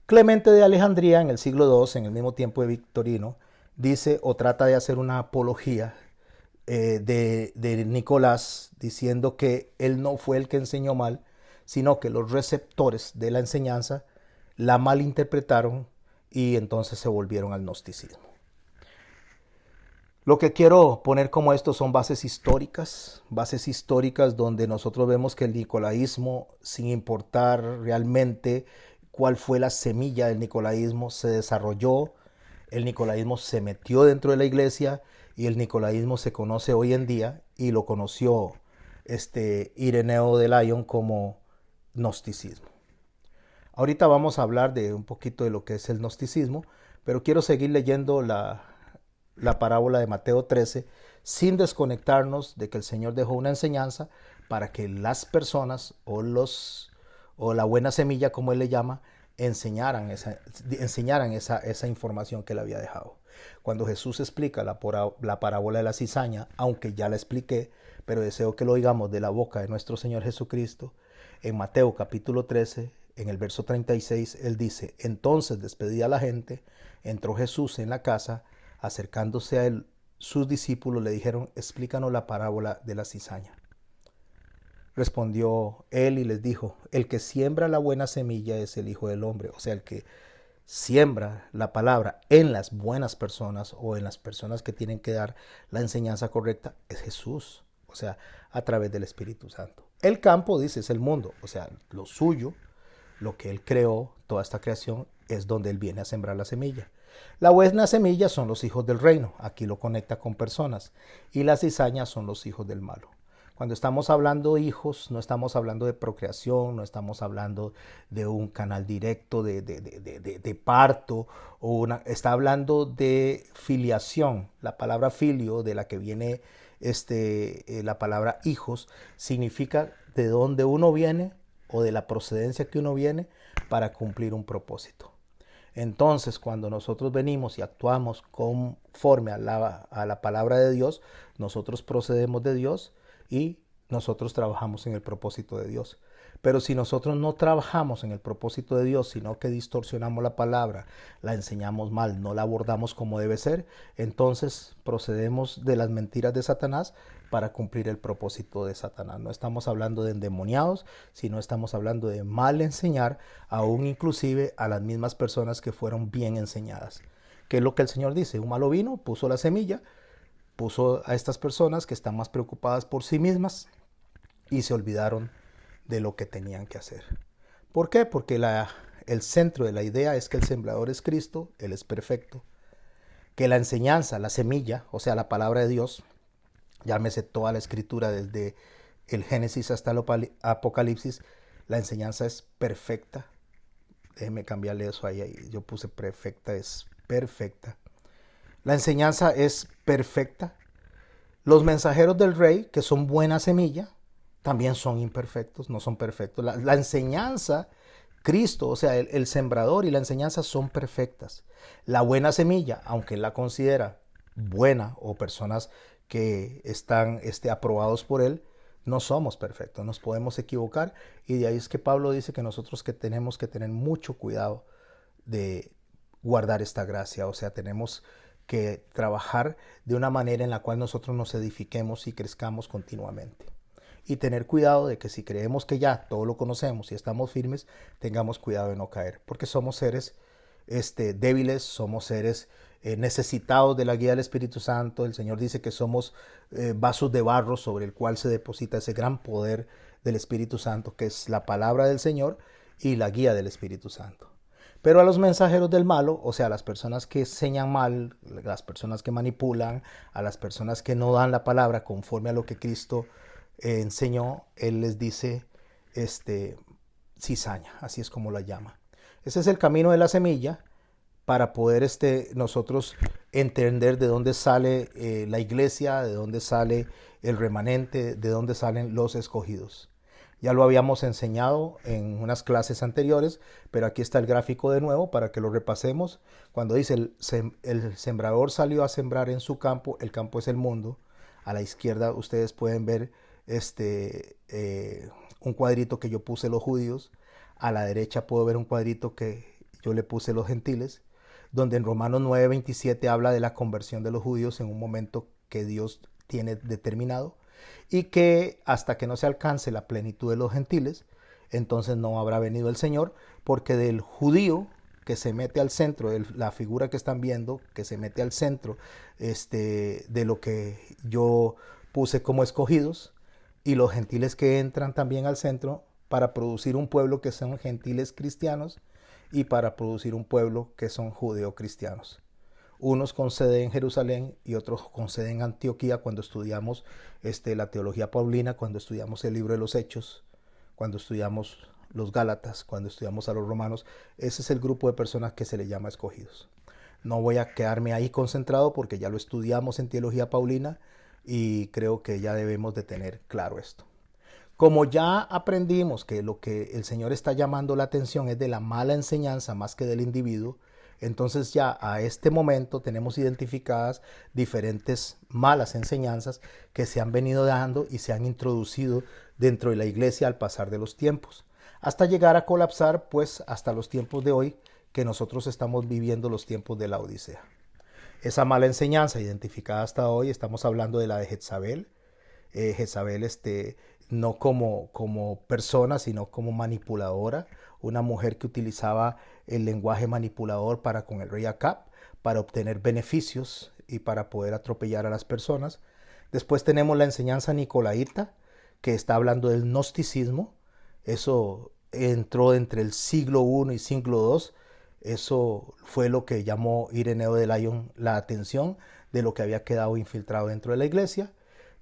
Clemente de Alejandría en el siglo II, en el mismo tiempo de Victorino, dice o trata de hacer una apología de Nicolás, diciendo que él no fue el que enseñó mal, sino que los receptores de la enseñanza la malinterpretaron y entonces se volvieron al gnosticismo. Lo que quiero poner como esto son bases históricas donde nosotros vemos que el nicolaísmo, sin importar realmente cuál fue la semilla del nicolaísmo, se desarrolló, el nicolaísmo se metió dentro de la iglesia y el nicolaísmo se conoce hoy en día y lo conoció Ireneo de Lyon como gnosticismo. Ahorita vamos a hablar de un poquito de lo que es el gnosticismo, pero quiero seguir leyendo la parábola de Mateo 13 sin desconectarnos de que el Señor dejó una enseñanza para que las personas o la buena semilla, como Él le llama, enseñaran esa información que Él había dejado. Cuando Jesús explica la parábola de la cizaña, aunque ya la expliqué, pero deseo que lo oigamos de la boca de nuestro Señor Jesucristo, en Mateo capítulo 13, en el verso 36, Él dice: entonces, despedida la gente, entró Jesús en la casa. Acercándose a él, sus discípulos le dijeron: explícanos la parábola de la cizaña. Respondió él y les dijo: el que siembra la buena semilla es el Hijo del Hombre. O sea, el que siembra la palabra en las buenas personas o en las personas que tienen que dar la enseñanza correcta es Jesús. O sea, a través del Espíritu Santo. El campo, dice, es el mundo. O sea, lo suyo, lo que Él creó, toda esta creación, es donde Él viene a sembrar la semilla. La buena semilla son los hijos del reino, aquí lo conecta con personas, y las cizañas son los hijos del malo. Cuando estamos hablando de hijos, no estamos hablando de procreación, no estamos hablando de un canal directo de parto, está hablando de filiación. La palabra filio, de la que viene la palabra hijos, significa de dónde uno viene o de la procedencia que uno viene para cumplir un propósito. Entonces, cuando nosotros venimos y actuamos conforme a la palabra de Dios, nosotros procedemos de Dios y nosotros trabajamos en el propósito de Dios. Pero si nosotros no trabajamos en el propósito de Dios, sino que distorsionamos la palabra, la enseñamos mal, no la abordamos como debe ser, entonces procedemos de las mentiras de Satanás para cumplir el propósito de Satanás. No estamos hablando de endemoniados, sino estamos hablando de mal enseñar, aún inclusive a las mismas personas que fueron bien enseñadas. ¿Qué es lo que el Señor dice? Un malo vino, puso la semilla, puso a estas personas que están más preocupadas por sí mismas y se olvidaron de lo que tenían que hacer. ¿Por qué? Porque el centro de la idea es que el sembrador es Cristo, Él es perfecto, que la enseñanza, la semilla, o sea, la palabra de Dios, llámese toda la escritura desde el Génesis hasta el Apocalipsis, la enseñanza es perfecta. Déjeme cambiarle eso ahí. Yo puse perfecta, es perfecta. La enseñanza es perfecta. Los mensajeros del rey, que son buena semilla, también son imperfectos, no son perfectos. La enseñanza, Cristo, o sea, el sembrador y la enseñanza son perfectas. La buena semilla, aunque él la considera buena, o personas que están aprobados por él, no somos perfectos, nos podemos equivocar, y de ahí es que Pablo dice que nosotros que tenemos que tener mucho cuidado de guardar esta gracia, o sea, tenemos que trabajar de una manera en la cual nosotros nos edifiquemos y crezcamos continuamente. Y tener cuidado de que si creemos que ya todo lo conocemos y estamos firmes, tengamos cuidado de no caer, porque somos seres débiles, somos seres necesitados de la guía del Espíritu Santo. El Señor dice que somos vasos de barro sobre el cual se deposita ese gran poder del Espíritu Santo, que es la palabra del Señor y la guía del Espíritu Santo. Pero a los mensajeros del malo, o sea, a las personas que enseñan mal, las personas que manipulan, a las personas que no dan la palabra conforme a lo que Cristo enseñó, él les dice cizaña, así es como la llama. Ese es el camino de la semilla para poder nosotros entender de dónde sale la iglesia, de dónde sale el remanente, de dónde salen los escogidos. Ya lo habíamos enseñado en unas clases anteriores, pero aquí está el gráfico de nuevo para que lo repasemos. Cuando dice el sembrador salió a sembrar en su campo, el campo es el mundo. A la izquierda ustedes pueden ver un cuadrito que yo puse los judíos. A la derecha puedo ver un cuadrito que yo le puse los gentiles, donde en Romanos 9:27 habla de la conversión de los judíos en un momento que Dios tiene determinado, y que hasta que no se alcance la plenitud de los gentiles, entonces no habrá venido el Señor, porque del judío que se mete al centro, de la figura que están viendo, que se mete al centro de lo que yo puse como escogidos, y los gentiles que entran también al centro para producir un pueblo que son gentiles cristianos y para producir un pueblo que son judeo-cristianos. Unos con sede en Jerusalén y otros con sede en Antioquía cuando estudiamos la teología paulina, cuando estudiamos el libro de los Hechos, cuando estudiamos los Gálatas, cuando estudiamos a los romanos. Ese es el grupo de personas que se le llama escogidos. No voy a quedarme ahí concentrado porque ya lo estudiamos en teología paulina y creo que ya debemos de tener claro esto. Como ya aprendimos que lo que el Señor está llamando la atención es de la mala enseñanza más que del individuo, entonces ya a este momento tenemos identificadas diferentes malas enseñanzas que se han venido dando y se han introducido dentro de la iglesia al pasar de los tiempos, hasta llegar a colapsar pues hasta los tiempos de hoy, que nosotros estamos viviendo los tiempos de la Odisea. Esa mala enseñanza identificada hasta hoy, estamos hablando de la de Jezabel. Jezabel no como persona, sino como manipuladora, una mujer que utilizaba el lenguaje manipulador para con el rey Acab, para obtener beneficios y para poder atropellar a las personas. Después tenemos la enseñanza nicolaíta, que está hablando del gnosticismo. Eso entró entre el siglo I y siglo II. Eso fue lo que llamó Ireneo de Lyon la atención de lo que había quedado infiltrado dentro de la iglesia.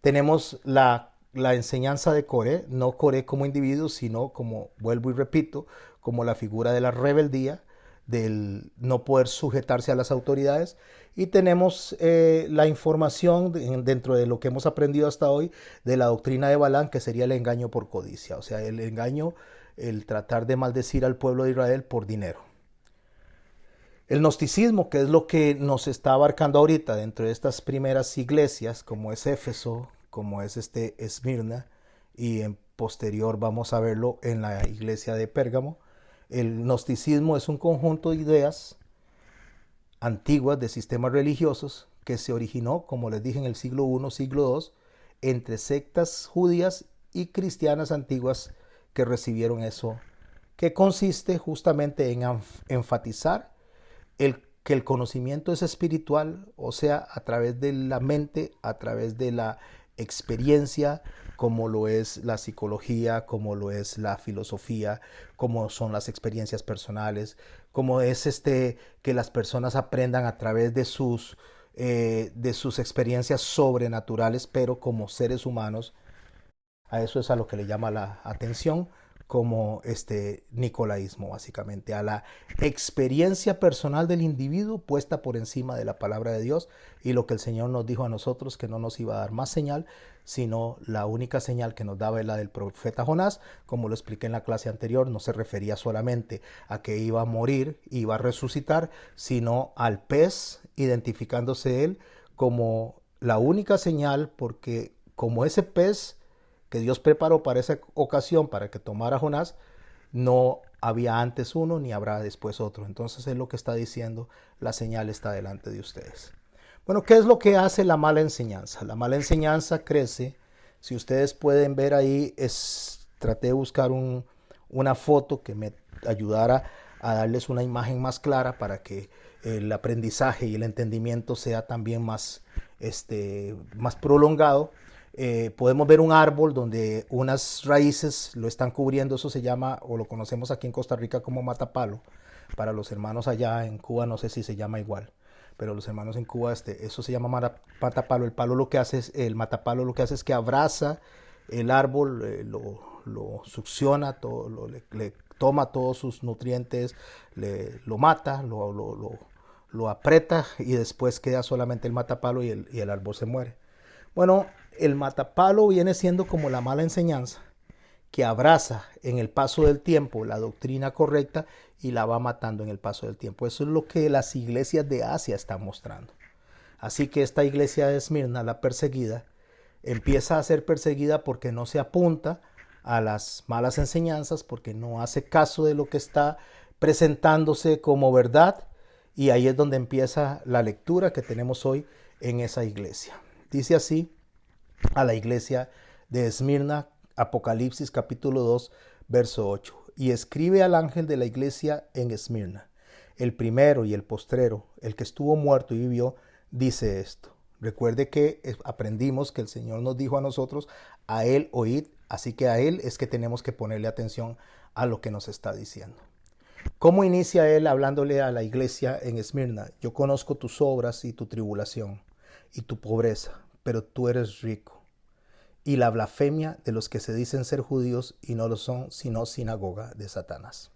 Tenemos la enseñanza de Coré, no Coré como individuo, sino como, vuelvo y repito, como la figura de la rebeldía, del no poder sujetarse a las autoridades. Y tenemos la información dentro de lo que hemos aprendido hasta hoy de la doctrina de Balaam, que sería el engaño por codicia, o sea, el engaño, el tratar de maldecir al pueblo de Israel por dinero. El gnosticismo, que es lo que nos está abarcando ahorita dentro de estas primeras iglesias, como es Éfeso, como es Esmirna, y en posterior vamos a verlo en la iglesia de Pérgamo. El gnosticismo es un conjunto de ideas antiguas de sistemas religiosos que se originó, como les dije, en el siglo I, siglo II, entre sectas judías y cristianas antiguas que recibieron eso, que consiste justamente en enfatizar que el conocimiento es espiritual, o sea, a través de la mente, a través de la experiencia, como lo es la psicología, como lo es la filosofía, como son las experiencias personales, como es que las personas aprendan a través de sus experiencias sobrenaturales, pero como seres humanos. A eso es a lo que le llama la atención como nicolaísmo, básicamente, a la experiencia personal del individuo puesta por encima de la palabra de Dios, y lo que el Señor nos dijo a nosotros, que no nos iba a dar más señal, sino la única señal que nos daba es la del profeta Jonás. Como lo expliqué en la clase anterior, no se refería solamente a que iba a morir, iba a resucitar, sino al pez, identificándose él como la única señal, porque como ese pez que Dios preparó para esa ocasión, para que tomara Jonás, no había antes uno ni habrá después otro. Entonces es lo que está diciendo, la señal está delante de ustedes. Bueno, ¿qué es lo que hace la mala enseñanza? La mala enseñanza crece. Si ustedes pueden ver ahí, traté de buscar una foto que me ayudara a darles una imagen más clara para que el aprendizaje y el entendimiento sea también más prolongado. Podemos ver un árbol donde unas raíces lo están cubriendo. Eso se llama, o lo conocemos aquí en Costa Rica como matapalo. Para los hermanos allá en Cuba no sé si se llama igual, pero los hermanos en Cuba eso se llama matapalo. El matapalo lo que hace es que abraza el árbol lo succiona, le toma todos sus nutrientes, lo mata, lo aprieta y después queda solamente el matapalo y el árbol se muere. Bueno, el matapalo viene siendo como la mala enseñanza que abraza en el paso del tiempo la doctrina correcta y la va matando en el paso del tiempo. Eso es lo que las iglesias de Asia están mostrando. Así que esta iglesia de Esmirna, la perseguida, empieza a ser perseguida porque no se apunta a las malas enseñanzas, porque no hace caso de lo que está presentándose como verdad, y ahí es donde empieza la lectura que tenemos hoy en esa iglesia. Dice así a la iglesia de Esmirna, Apocalipsis capítulo 2, verso 8. Y escribe al ángel de la iglesia en Esmirna, el primero y el postrero, el que estuvo muerto y vivió, dice esto. Recuerde que aprendimos que el Señor nos dijo a nosotros, a Él oíd, así que a Él es que tenemos que ponerle atención a lo que nos está diciendo. ¿Cómo inicia Él hablándole a la iglesia en Esmirna? Yo conozco tus obras y tu tribulación y tu pobreza, pero tú eres rico. Y la blasfemia de los que se dicen ser judíos y no lo son, sino sinagoga de Satanás.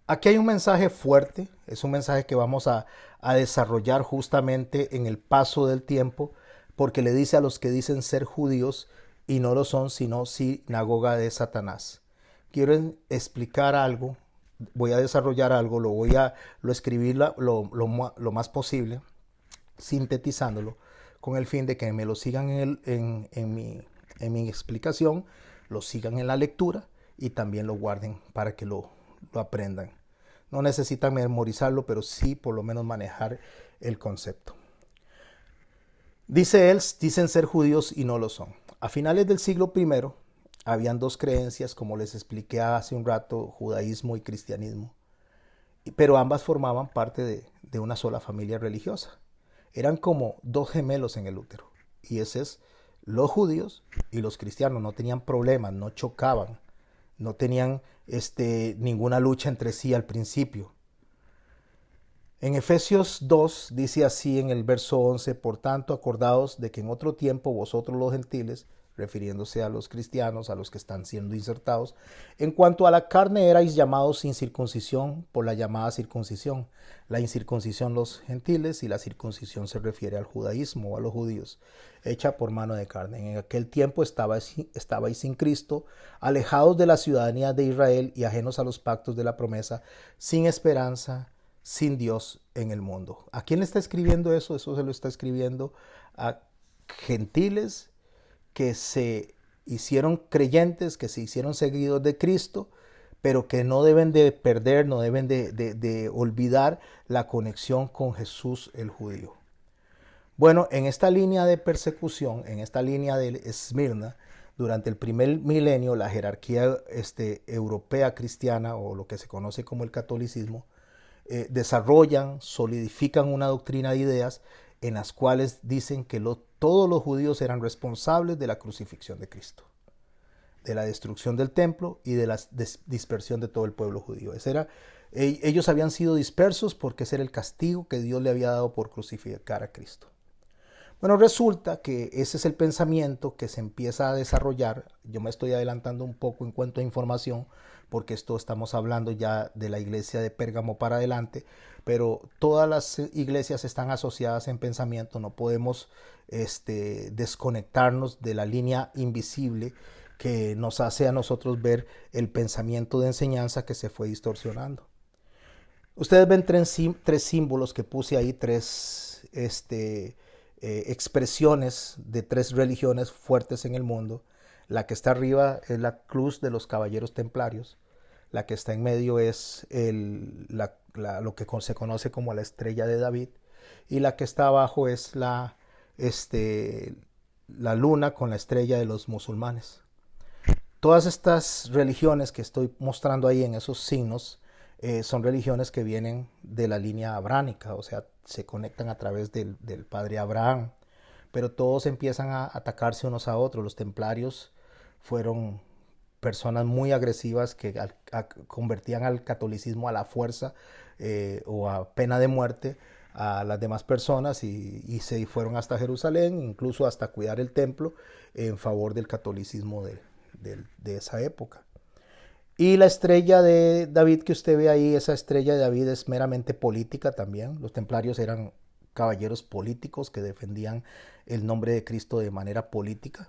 Aquí hay un mensaje fuerte, es un mensaje que vamos a desarrollar justamente en el paso del tiempo, porque le dice a los que dicen ser judíos y no lo son, sino sinagoga de Satanás. Quiero explicar algo, voy a desarrollar algo, lo escribir lo más posible, sintetizándolo, con el fin de que me lo sigan en mi explicación, lo sigan en la lectura y también lo guarden para que lo aprendan. No necesitan memorizarlo, pero sí por lo menos manejar el concepto. Dice él, dicen ser judíos y no lo son. A finales del siglo I habían dos creencias, como les expliqué hace un rato, judaísmo y cristianismo, pero ambas formaban parte de una sola familia religiosa. Eran como dos gemelos en el útero, y ese es los judíos y los cristianos. No tenían problemas, no chocaban, no tenían ninguna lucha entre sí al principio. En Efesios 2 dice así en el verso 11, por tanto acordaos de que en otro tiempo vosotros los gentiles, refiriéndose a los cristianos, a los que están siendo insertados, en cuanto a la carne erais llamados sin circuncisión por la llamada circuncisión. La incircuncisión los gentiles y la circuncisión se refiere al judaísmo o a los judíos, hecha por mano de carne. En aquel tiempo estabais sin Cristo, alejados de la ciudadanía de Israel y ajenos a los pactos de la promesa, sin esperanza, sin Dios en el mundo. ¿A quién le está escribiendo eso? Eso se lo está escribiendo a gentiles que se hicieron creyentes, que se hicieron seguidores de Cristo, pero que no deben de perder, no deben de olvidar la conexión con Jesús el judío. Bueno, en esta línea de persecución, en esta línea de Esmirna, durante el primer milenio, la jerarquía europea cristiana, o lo que se conoce como el catolicismo, desarrollan, solidifican una doctrina de ideas en las cuales dicen que todos los judíos eran responsables de la crucifixión de Cristo, de la destrucción del templo y de la dispersión de todo el pueblo judío. Ellos habían sido dispersos porque ese era el castigo que Dios le había dado por crucificar a Cristo. Bueno, resulta que ese es el pensamiento que se empieza a desarrollar. Yo me estoy adelantando un poco en cuanto a información, porque esto estamos hablando ya de la iglesia de Pérgamo para adelante, pero todas las iglesias están asociadas en pensamiento. No podemos desconectarnos de la línea invisible que nos hace a nosotros ver el pensamiento de enseñanza que se fue distorsionando. Ustedes ven tres símbolos que puse ahí, tres expresiones de tres religiones fuertes en el mundo. La que está arriba es la cruz de los caballeros templarios. La que está en medio es lo que se conoce como la estrella de David. Y la que está abajo es la luna con la estrella de los musulmanes. Todas estas religiones que estoy mostrando ahí en esos signos son religiones que vienen de la línea abránica, o sea, se conectan a través del padre Abraham, pero todos empiezan a atacarse unos a otros. Los templarios fueron personas muy agresivas que convertían al catolicismo a la fuerza o a pena de muerte a las demás personas y se fueron hasta Jerusalén, incluso hasta cuidar el templo en favor del catolicismo de esa época. Y la estrella de David que usted ve ahí, esa estrella de David es meramente política también. Los templarios eran caballeros políticos que defendían el nombre de Cristo de manera política.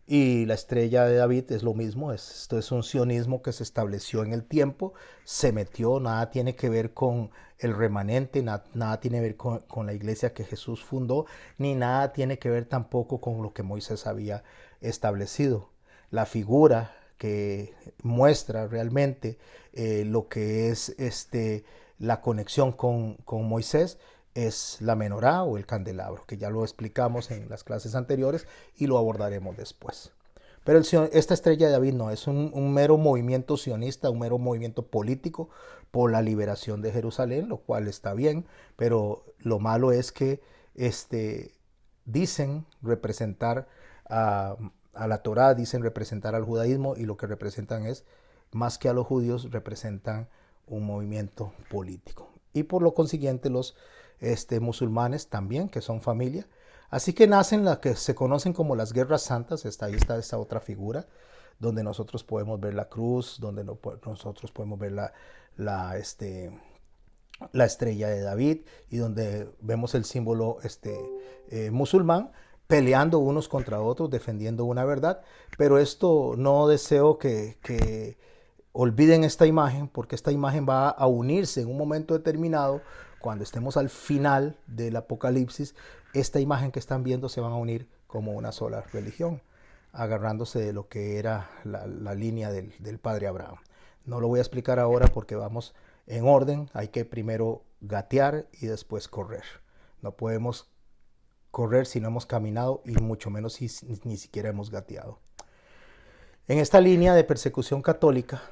Y la estrella de David es lo mismo, esto es un sionismo que se estableció en el tiempo, se metió, nada tiene que ver con el remanente, nada tiene que ver con la iglesia que Jesús fundó, ni nada tiene que ver tampoco con lo que Moisés había establecido. La figura que muestra realmente lo que es la conexión con Moisés es la menorá o el candelabro, que ya lo explicamos en las clases anteriores y lo abordaremos después. Pero esta estrella de David no es un mero movimiento sionista, un mero movimiento político por la liberación de Jerusalén, lo cual está bien, pero lo malo es que dicen representar a la Torá, dicen representar al judaísmo, y lo que representan es, más que a los judíos, representan un movimiento político. Y por lo consiguiente los musulmanes también, que son familia. Así que nacen las que se conocen como las guerras santas. Ahí está esta otra figura, donde nosotros podemos ver la cruz, donde nosotros podemos ver la estrella de David, y donde vemos el símbolo musulmán, peleando unos contra otros, defendiendo una verdad. Pero esto no deseo que olviden esta imagen, porque esta imagen va a unirse en un momento determinado. Cuando estemos al final del Apocalipsis, esta imagen que están viendo se van a unir como una sola religión, agarrándose de lo que era la línea del padre Abraham. No lo voy a explicar ahora porque vamos en orden. Hay que primero gatear y después correr. No podemos correr si no hemos caminado, y mucho menos si ni siquiera hemos gateado. En esta línea de persecución católica,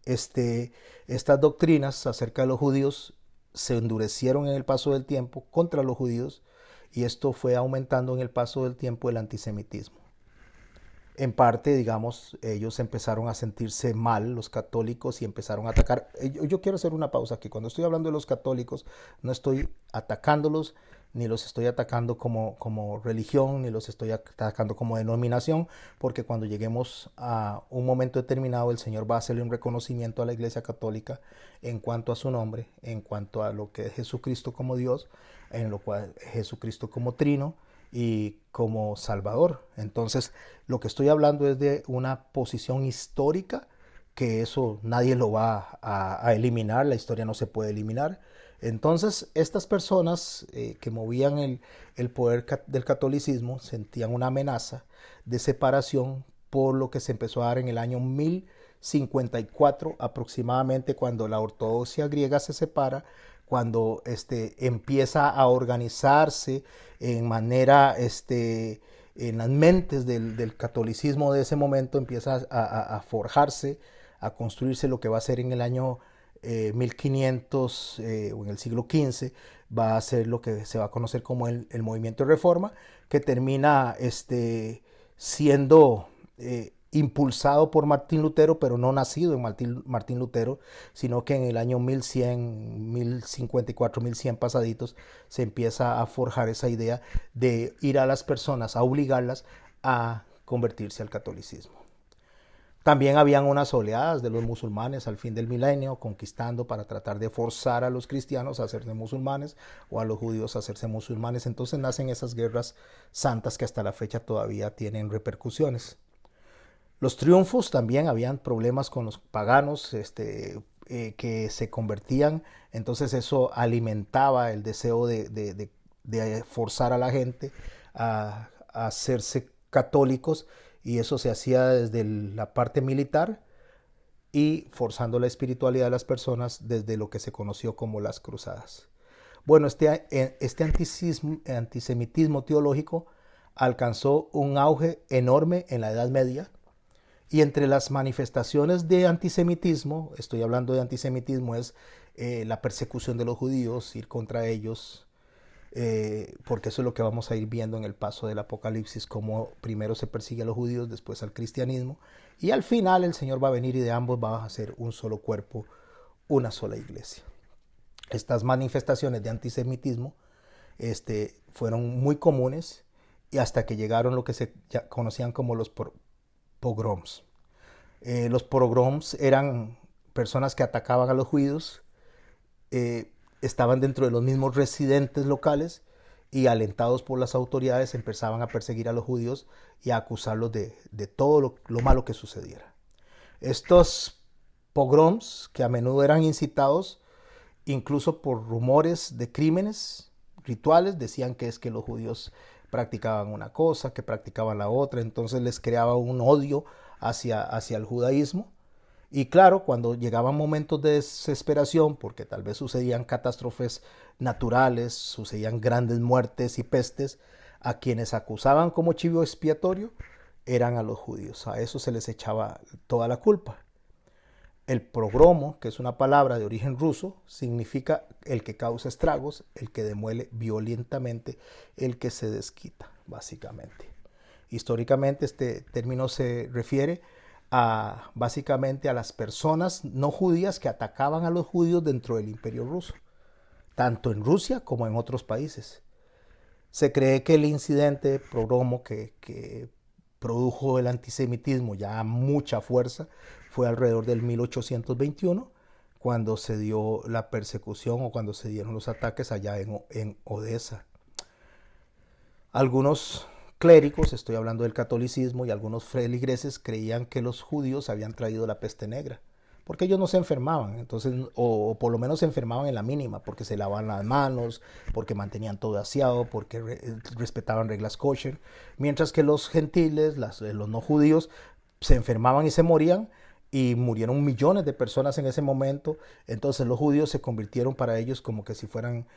estas doctrinas acerca de los judíos se endurecieron en el paso del tiempo contra los judíos, y esto fue aumentando en el paso del tiempo el antisemitismo. En parte, digamos, ellos empezaron a sentirse mal, los católicos, y empezaron a atacar. Yo quiero hacer una pausa aquí. Cuando estoy hablando de los católicos, no estoy atacándolos, ni los estoy atacando como religión, ni los estoy atacando como denominación, porque cuando lleguemos a un momento determinado, el Señor va a hacerle un reconocimiento a la Iglesia Católica en cuanto a su nombre, en cuanto a lo que es Jesucristo como Dios, en lo cual Jesucristo como Trino y como Salvador. Entonces, lo que estoy hablando es de una posición histórica, que eso nadie lo va a eliminar, la historia no se puede eliminar. Entonces, estas personas que movían el poder del catolicismo sentían una amenaza de separación, por lo que se empezó a dar en el año 1054 aproximadamente, cuando la ortodoxia griega se separa, cuando empieza a organizarse en manera, en las mentes del catolicismo de ese momento, empieza a forjarse, a construirse lo que va a ser en el año 1500 o en el siglo XV, va a ser lo que se va a conocer como el movimiento de reforma, que termina siendo impulsado por Martín Lutero, pero no nacido en Martín Lutero, sino que en el año 1100, 1054, 1100 pasaditos, se empieza a forjar esa idea de ir a las personas, a obligarlas a convertirse al catolicismo. También habían unas oleadas de los musulmanes al fin del milenio, conquistando para tratar de forzar a los cristianos a hacerse musulmanes, o a los judíos a hacerse musulmanes. Entonces nacen esas guerras santas que hasta la fecha todavía tienen repercusiones. Los triunfos, también habían problemas con los paganos que se convertían. Entonces eso alimentaba el deseo de forzar a la gente a hacerse católicos, y eso se hacía desde la parte militar y forzando la espiritualidad de las personas desde lo que se conoció como las cruzadas. Bueno, este antisemitismo teológico alcanzó un auge enorme en la Edad Media, y entre las manifestaciones de antisemitismo, estoy hablando de antisemitismo, es la persecución de los judíos, ir contra ellos, porque eso es lo que vamos a ir viendo en el paso del Apocalipsis, cómo primero se persigue a los judíos, después al cristianismo, y al final el Señor va a venir y de ambos va a hacer un solo cuerpo, una sola iglesia. Estas manifestaciones de antisemitismo fueron muy comunes y hasta que llegaron lo que se conocían como los pogroms. Los pogroms eran personas que atacaban a los judíos, estaban dentro de los mismos residentes locales y alentados por las autoridades empezaban a perseguir a los judíos y a acusarlos de todo lo malo que sucediera. Estos pogroms, que a menudo eran incitados incluso por rumores de crímenes rituales, decían que es que los judíos practicaban una cosa, que practicaban la otra, entonces les creaba un odio hacia el judaísmo. Y claro, cuando llegaban momentos de desesperación, porque tal vez sucedían catástrofes naturales, sucedían grandes muertes y pestes, a quienes acusaban como chivo expiatorio eran a los judíos. A eso se les echaba toda la culpa. El pogromo, que es una palabra de origen ruso, significa el que causa estragos, el que demuele violentamente, el que se desquita, básicamente. Históricamente este término se refiere básicamente a las personas no judías que atacaban a los judíos dentro del Imperio Ruso, tanto en Rusia como en otros países. Se cree que el incidente pogromo que produjo el antisemitismo ya a mucha fuerza fue alrededor del 1821, cuando se dio la persecución o cuando se dieron los ataques allá en Odessa. Algunos clérigos, estoy hablando del catolicismo, y algunos feligreses creían que los judíos habían traído la peste negra, porque ellos no se enfermaban, entonces, o por lo menos se enfermaban en la mínima, porque se lavaban las manos, porque mantenían todo aseado, porque respetaban reglas kosher, mientras que los gentiles, los no judíos, se enfermaban y se morían, y murieron millones de personas en ese momento. Entonces los judíos se convirtieron para ellos como que si fueran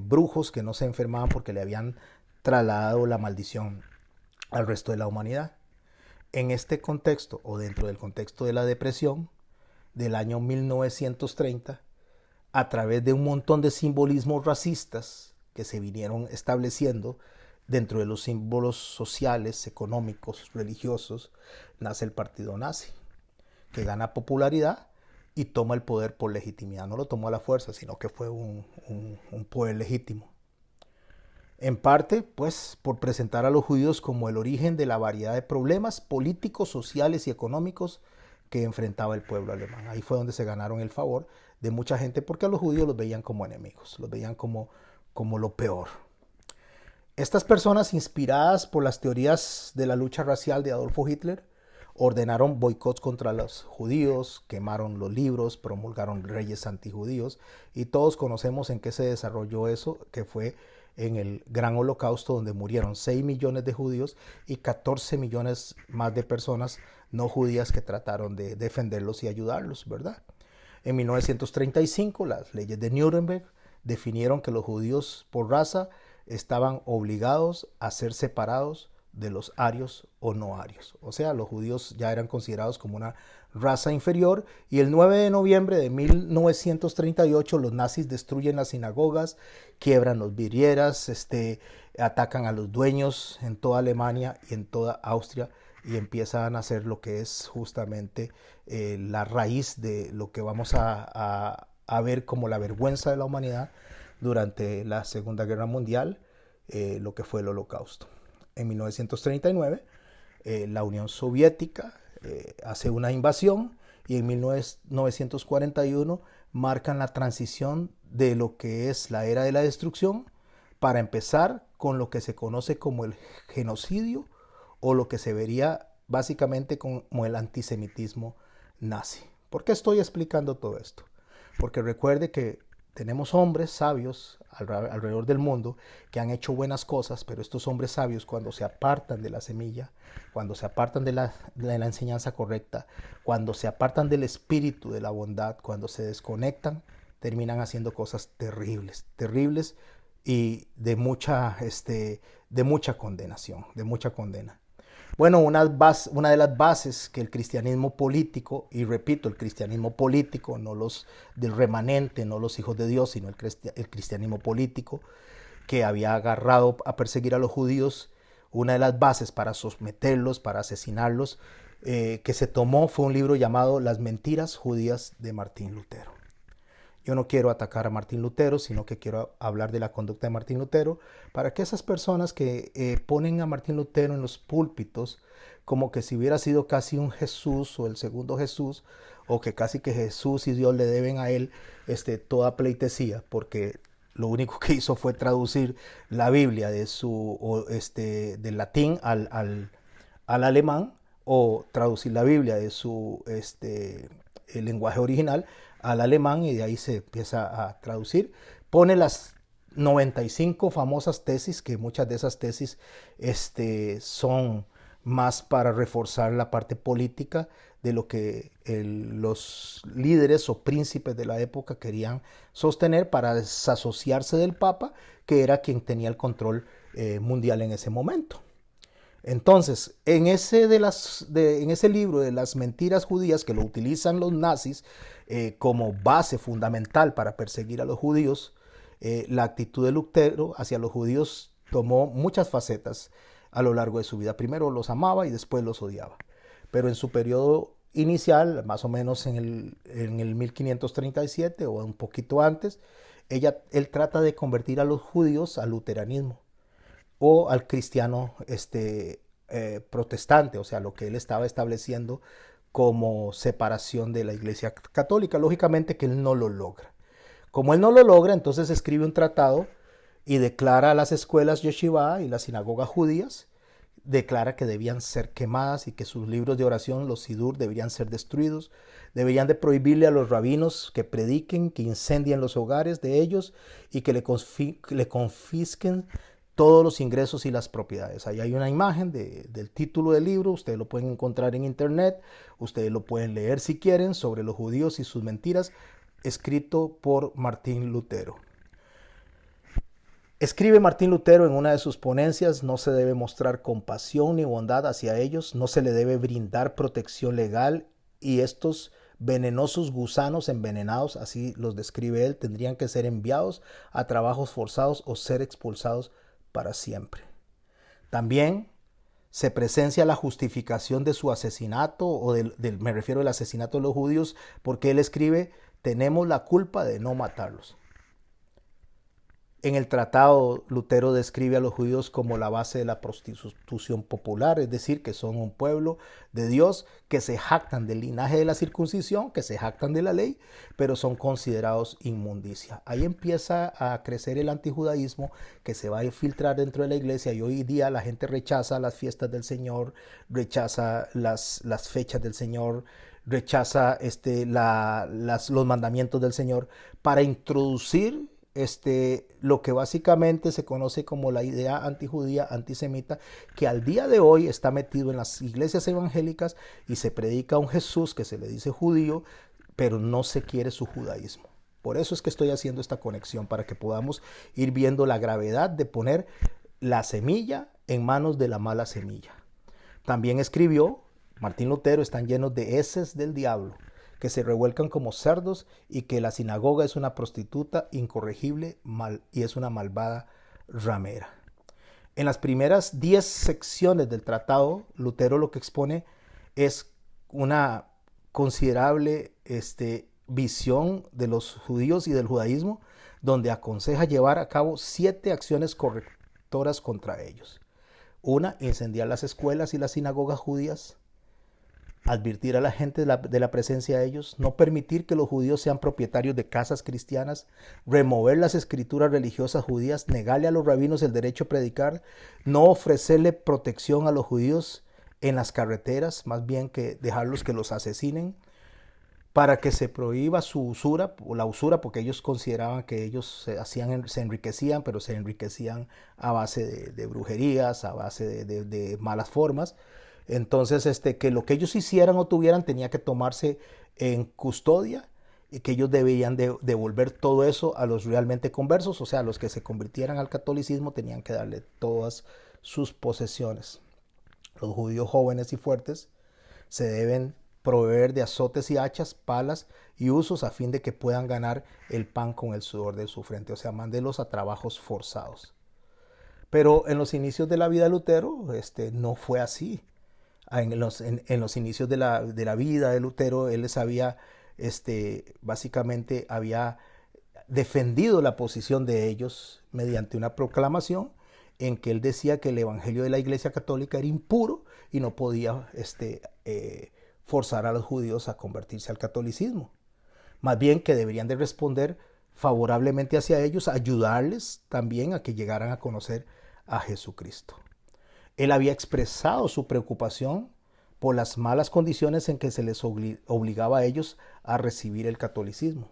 brujos que no se enfermaban porque le habían trasladado la maldición al resto de la humanidad. En este contexto, o dentro del contexto de la depresión del año 1930, a través de un montón de simbolismos racistas que se vinieron estableciendo dentro de los símbolos sociales, económicos, religiosos, nace el partido nazi, que gana popularidad y toma el poder por legitimidad. No lo tomó a la fuerza, sino que fue un poder legítimo. En parte, pues, por presentar a los judíos como el origen de la variedad de problemas políticos, sociales y económicos que enfrentaba el pueblo alemán. Ahí fue donde se ganaron el favor de mucha gente, porque a los judíos los veían como enemigos, los veían como lo peor. Estas personas, inspiradas por las teorías de la lucha racial de Adolfo Hitler, ordenaron boicots contra los judíos, quemaron los libros, promulgaron leyes antijudíos, y todos conocemos en qué se desarrolló eso, que fue en el Gran Holocausto, donde murieron 6 millones de judíos y 14 millones más de personas no judías que trataron de defenderlos y ayudarlos, ¿verdad? En 1935, las leyes de Nuremberg definieron que los judíos por raza estaban obligados a ser separados de los arios o no arios. O sea, los judíos ya eran considerados como una raza inferior, y el 9 de noviembre de 1938 los nazis destruyen las sinagogas, quiebran los vidrieras, atacan a los dueños en toda Alemania y en toda Austria, y empiezan a hacer lo que es justamente la raíz de lo que vamos a ver como la vergüenza de la humanidad durante la Segunda Guerra Mundial, lo que fue el Holocausto. En 1939, la Unión Soviética hace una invasión, y en 1941 marcan la transición de lo que es la era de la destrucción para empezar con lo que se conoce como el genocidio, o lo que se vería básicamente como el antisemitismo nazi. ¿Por qué estoy explicando todo esto? Porque recuerde que tenemos hombres sabios alrededor del mundo que han hecho buenas cosas, pero estos hombres sabios, cuando se apartan de la semilla, cuando se apartan de la enseñanza correcta, cuando se apartan del espíritu de la bondad, cuando se desconectan, terminan haciendo cosas terribles, terribles, y de mucha condenación, de mucha condena. Bueno, una de las bases que el cristianismo político, y repito, el cristianismo político, no los del remanente, no los hijos de Dios, sino el cristianismo político, que había agarrado a perseguir a los judíos, una de las bases para someterlos, para asesinarlos, que se tomó fue un libro llamado Las mentiras judías de Martín Lutero. Yo no quiero atacar a Martín Lutero, sino que quiero hablar de la conducta de Martín Lutero para que esas personas que ponen a Martín Lutero en los púlpitos como que si hubiera sido casi un Jesús o el segundo Jesús, o que casi que Jesús y Dios le deben a él toda pleitesía, porque lo único que hizo fue traducir la Biblia del latín al alemán, o traducir la Biblia de el lenguaje original al alemán, y de ahí se empieza a traducir. Pone las 95 famosas tesis, que muchas de esas tesis son más para reforzar la parte política de lo que los líderes o príncipes de la época querían sostener para desasociarse del Papa, que era quien tenía el control mundial en ese momento. Entonces, en ese libro de las mentiras judías, que lo utilizan los nazis como base fundamental para perseguir a los judíos, la actitud de Lutero hacia los judíos tomó muchas facetas a lo largo de su vida. Primero los amaba y después los odiaba. Pero en su periodo inicial, más o menos en el 1537 o un poquito antes, él trata de convertir a los judíos al luteranismo o al cristiano protestante, o sea, lo que él estaba estableciendo como separación de la Iglesia Católica. Lógicamente que él no lo logra. Como él no lo logra, entonces escribe un tratado y declara a las escuelas yeshiva y las sinagogas judías, declara que debían ser quemadas y que sus libros de oración, los sidur, deberían ser destruidos. Deberían de prohibirle a los rabinos que prediquen, que incendien los hogares de ellos y que le confisquen todos los ingresos y las propiedades. Ahí hay una imagen del título del libro, ustedes lo pueden encontrar en internet, ustedes lo pueden leer si quieren, sobre los judíos y sus mentiras, escrito por Martín Lutero. Escribe Martín Lutero en una de sus ponencias: no se debe mostrar compasión ni bondad hacia ellos, no se le debe brindar protección legal, y estos venenosos gusanos envenenados, así los describe él, tendrían que ser enviados a trabajos forzados o ser expulsados para siempre. También se presencia la justificación de su asesinato, o me refiero al asesinato de los judíos, porque él escribe: tenemos la culpa de no matarlos. En el tratado, Lutero describe a los judíos como la base de la prostitución popular, es decir, que son un pueblo de Dios, que se jactan del linaje de la circuncisión, que se jactan de la ley, pero son considerados inmundicia. Ahí empieza a crecer el antijudaísmo, que se va a infiltrar dentro de la iglesia, y hoy día la gente rechaza las fiestas del Señor, rechaza las fechas del Señor, rechaza los mandamientos del Señor, para introducir lo que básicamente se conoce como la idea antijudía, antisemita, que al día de hoy está metido en las iglesias evangélicas, y se predica un Jesús que se le dice judío, pero no se quiere su judaísmo. Por eso es que estoy haciendo esta conexión, para que podamos ir viendo la gravedad de poner la semilla en manos de la mala semilla. También escribió Martín Lutero: están llenos de heces del diablo, que se revuelcan como cerdos, y que la sinagoga es una prostituta incorregible y es una malvada ramera. En las primeras 10 secciones del tratado, Lutero lo que expone es una considerable visión de los judíos y del judaísmo, donde aconseja llevar a cabo 7 acciones correctoras contra ellos. 1. Incendiar las escuelas y las sinagogas judías. Advertir a la gente de la presencia de ellos, no permitir que los judíos sean propietarios de casas cristianas, remover las escrituras religiosas judías, negarle a los rabinos el derecho a predicar, no ofrecerle protección a los judíos en las carreteras, más bien que dejarlos que los asesinen, para que se prohíba su usura, o la usura, porque ellos consideraban que ellos se enriquecían, pero se enriquecían a base de brujerías, a base de malas formas. Entonces, que lo que ellos hicieran o tuvieran tenía que tomarse en custodia, y que ellos debían devolver todo eso a los realmente conversos, o sea, a los que se convirtieran al catolicismo tenían que darle todas sus posesiones. Los judíos jóvenes y fuertes se deben proveer de azotes y hachas, palas y usos, a fin de que puedan ganar el pan con el sudor de su frente, o sea, mándelos a trabajos forzados. Pero en los inicios de la vida de Lutero, no fue así. En los inicios de la vida de Lutero, él les había, básicamente había defendido la posición de ellos mediante una proclamación en que él decía que el evangelio de la Iglesia Católica era impuro y no podía forzar a los judíos a convertirse al catolicismo. Más bien que deberían de responder favorablemente hacia ellos, ayudarles también a que llegaran a conocer a Jesucristo. Él había expresado su preocupación por las malas condiciones en que se les obligaba a ellos a recibir el catolicismo.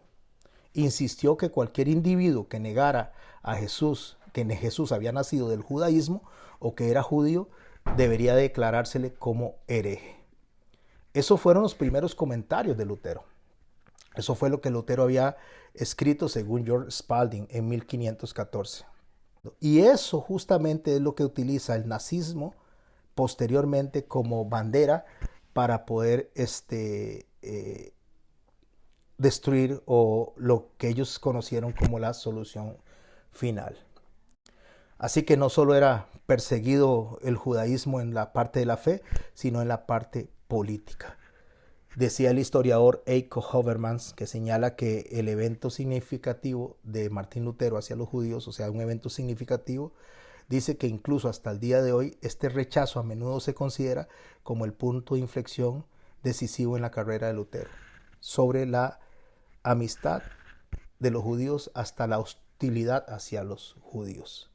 Insistió que cualquier individuo que negara a Jesús, que Jesús había nacido del judaísmo o que era judío, debería declarársele como hereje. Esos fueron los primeros comentarios de Lutero. Eso fue lo que Lutero había escrito según George Spalding en 1514. Y eso justamente es lo que utiliza el nazismo posteriormente como bandera para poder destruir o lo que ellos conocieron como la solución final. Así que no solo era perseguido el judaísmo en la parte de la fe, sino en la parte política. Decía el historiador Eiko Hovermans, que señala que el evento significativo de Martín Lutero hacia los judíos, o sea, un evento significativo, dice que incluso hasta el día de hoy este rechazo a menudo se considera como el punto de inflexión decisivo en la carrera de Lutero, sobre la amistad de los judíos hasta la hostilidad hacia los judíos.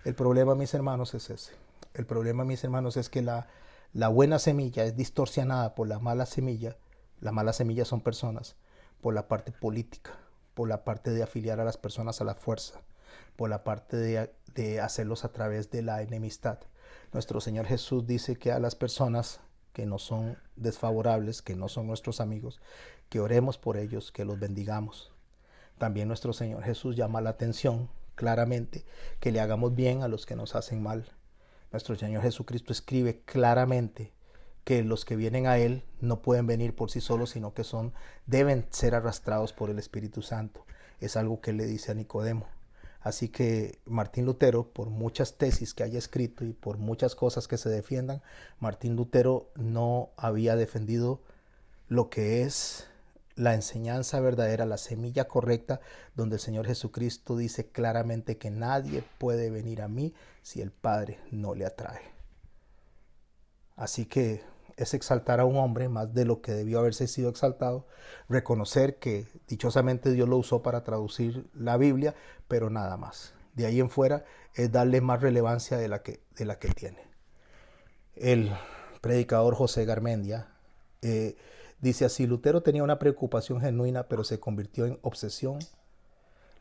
El problema, mis hermanos, es ese. El problema, mis hermanos, es que la buena semilla es distorsionada por la mala semilla. La mala semilla son personas, por la parte política, por la parte de afiliar a las personas a la fuerza, por la parte de hacerlos a través de la enemistad. Nuestro Señor Jesús dice que a las personas que nos son desfavorables, que no son nuestros amigos, que oremos por ellos, que los bendigamos. También nuestro Señor Jesús llama la atención claramente que le hagamos bien a los que nos hacen mal. Nuestro Señor Jesucristo escribe claramente que los que vienen a Él no pueden venir por sí solos, sino que deben ser arrastrados por el Espíritu Santo. Es algo que Él le dice a Nicodemo. Así que Martín Lutero, por muchas tesis que haya escrito y por muchas cosas que se defiendan, Martín Lutero no había defendido lo que es la enseñanza verdadera, la semilla correcta, donde el Señor Jesucristo dice claramente que nadie puede venir a mí si el Padre no le atrae. Así que es exaltar a un hombre más de lo que debió haberse sido exaltado, reconocer que dichosamente Dios lo usó para traducir la Biblia, pero nada más. De ahí en fuera es darle más relevancia de la que tiene. El predicador José Garmendia dice así: Lutero tenía una preocupación genuina, pero se convirtió en obsesión.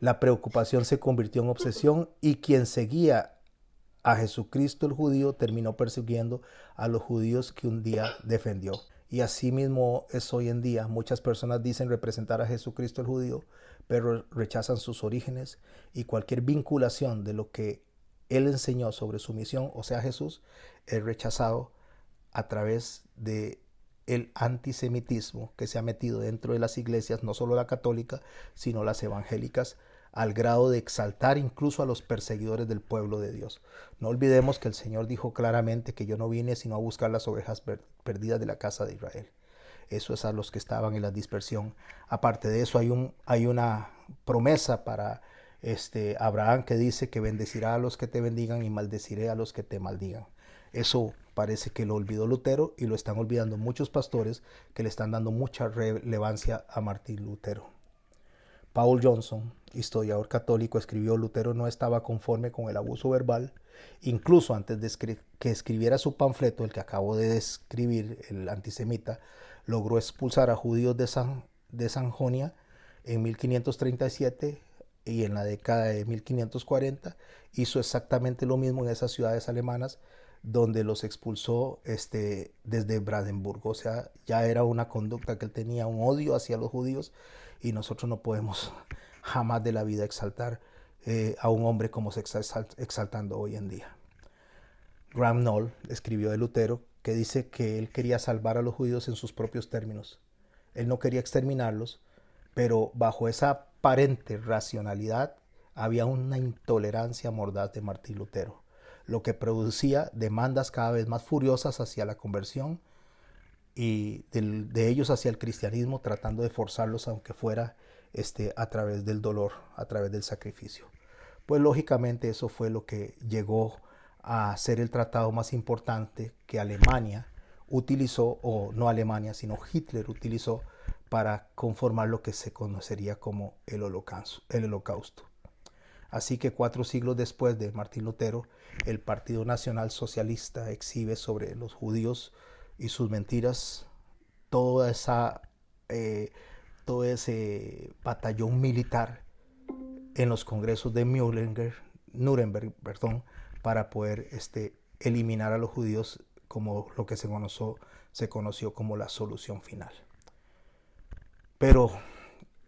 La preocupación se convirtió en obsesión y quien seguía a Jesucristo el judío terminó persiguiendo a los judíos que un día defendió. Y así mismo es hoy en día. Muchas personas dicen representar a Jesucristo el judío, pero rechazan sus orígenes y cualquier vinculación de lo que él enseñó sobre su misión, o sea Jesús, es rechazado a través de el antisemitismo que se ha metido dentro de las iglesias, no solo la católica, sino las evangélicas, al grado de exaltar incluso a los perseguidores del pueblo de Dios. No olvidemos que el Señor dijo claramente que yo no vine sino a buscar las ovejas perdidas de la casa de Israel. Eso es a los que estaban en la dispersión. Aparte de eso hay una promesa para Abraham que dice que bendecirá a los que te bendigan y maldeciré a los que te maldigan. Eso parece que lo olvidó Lutero y lo están olvidando muchos pastores que le están dando mucha relevancia a Martín Lutero. Paul Johnson, historiador católico, escribió: Lutero no estaba conforme con el abuso verbal. Incluso antes de que escribiera su panfleto, el que acabo de describir, el antisemita, logró expulsar a judíos de Sajonia en 1537 y en la década de 1540 hizo exactamente lo mismo en esas ciudades alemanas donde los expulsó desde Brandenburgo. O sea, ya era una conducta que él tenía, un odio hacia los judíos, y nosotros no podemos jamás de la vida exaltar a un hombre como se está exaltando hoy en día. Graham Knoll escribió de Lutero que dice que él quería salvar a los judíos en sus propios términos. Él no quería exterminarlos, pero bajo esa aparente racionalidad había una intolerancia mordaz de Martín Lutero, lo que producía demandas cada vez más furiosas hacia la conversión y de ellos hacia el cristianismo, tratando de forzarlos aunque fuera a través del dolor, a través del sacrificio. Pues lógicamente eso fue lo que llegó a ser el tratado más importante que Alemania utilizó, o no Alemania, sino Hitler utilizó para conformar lo que se conocería como el Holocausto. Así que 4 siglos después de Martín Lutero, el Partido Nacional Socialista exhibe sobre los judíos y sus mentiras toda esa, todo ese batallón militar en los congresos de Nuremberg, para poder eliminar a los judíos como lo que se conoció como la solución final. Pero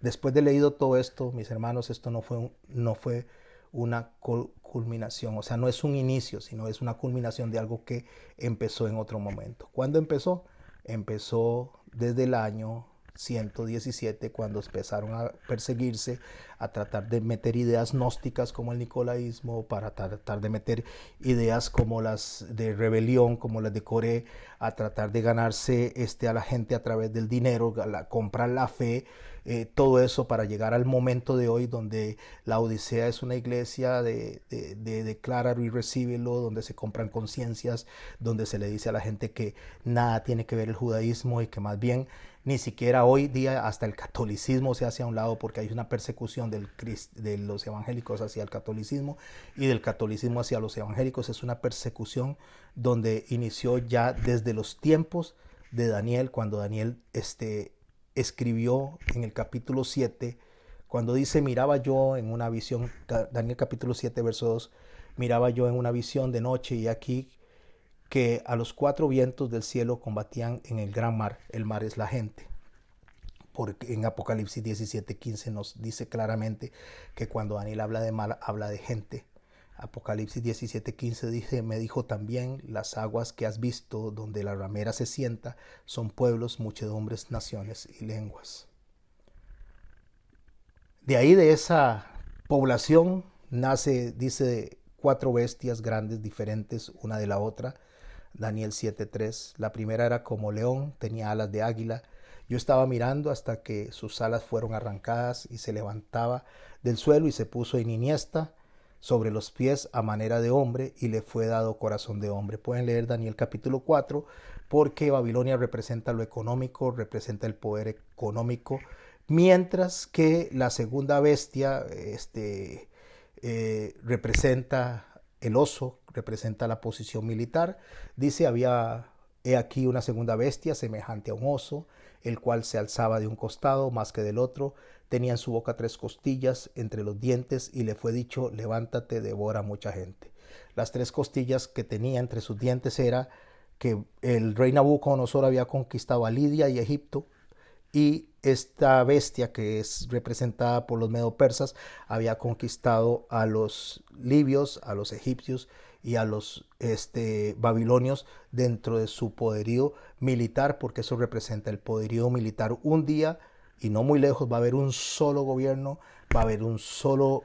después de leído todo esto, mis hermanos, esto no fue una culminación, o sea, no es un inicio, sino es una culminación de algo que empezó en otro momento. ¿Cuándo empezó? Empezó desde el año 117, cuando empezaron a perseguirse, a tratar de meter ideas gnósticas como el nicolaísmo, para tratar de meter ideas como las de rebelión, como las de Coré, a tratar de ganarse a la gente a través del dinero, comprar la fe, todo eso para llegar al momento de hoy donde la Odisea es una iglesia de decláralo y recíbelo, donde se compran conciencias, donde se le dice a la gente que nada tiene que ver el judaísmo y que más bien ni siquiera hoy día hasta el catolicismo se hace a un lado, porque hay una persecución de los evangélicos hacia el catolicismo y del catolicismo hacia los evangélicos. Es una persecución donde inició ya desde los tiempos de Daniel, cuando Daniel escribió en el capítulo 7, cuando dice: miraba yo en una visión, Daniel capítulo 7 verso 2, miraba yo en una visión de noche, y aquí que a los 4 vientos del cielo combatían en el gran mar. El mar es la gente, porque en Apocalipsis 17:15 nos dice claramente que cuando Daniel habla de mar, habla de gente. Apocalipsis 17:15 dice: me dijo también, las aguas que has visto donde la ramera se sienta son pueblos, muchedumbres, naciones y lenguas. De ahí, de esa población, nace, dice, 4 bestias grandes, diferentes una de la otra. Daniel 7:3. La primera era como león, tenía alas de águila. Yo estaba mirando hasta que sus alas fueron arrancadas, y se levantaba del suelo y se puso en iniesta sobre los pies a manera de hombre, y le fue dado corazón de hombre. Pueden leer Daniel capítulo 4, porque Babilonia representa lo económico, representa el poder económico, mientras que la segunda bestia representa el oso, representa la posición militar. Dice: he aquí una segunda bestia semejante a un oso, el cual se alzaba de un costado más que del otro, tenía en su boca 3 costillas entre los dientes, y le fue dicho: levántate, devora mucha gente. Las 3 costillas que tenía entre sus dientes era que el rey Nabucodonosor había conquistado a Lidia y Egipto, y esta bestia, que es representada por los medo-persas, había conquistado a los libios, a los egipcios y a los babilonios dentro de su poderío militar, porque eso representa el poderío militar. Un día, y no muy lejos, va a haber un solo gobierno, va a haber un solo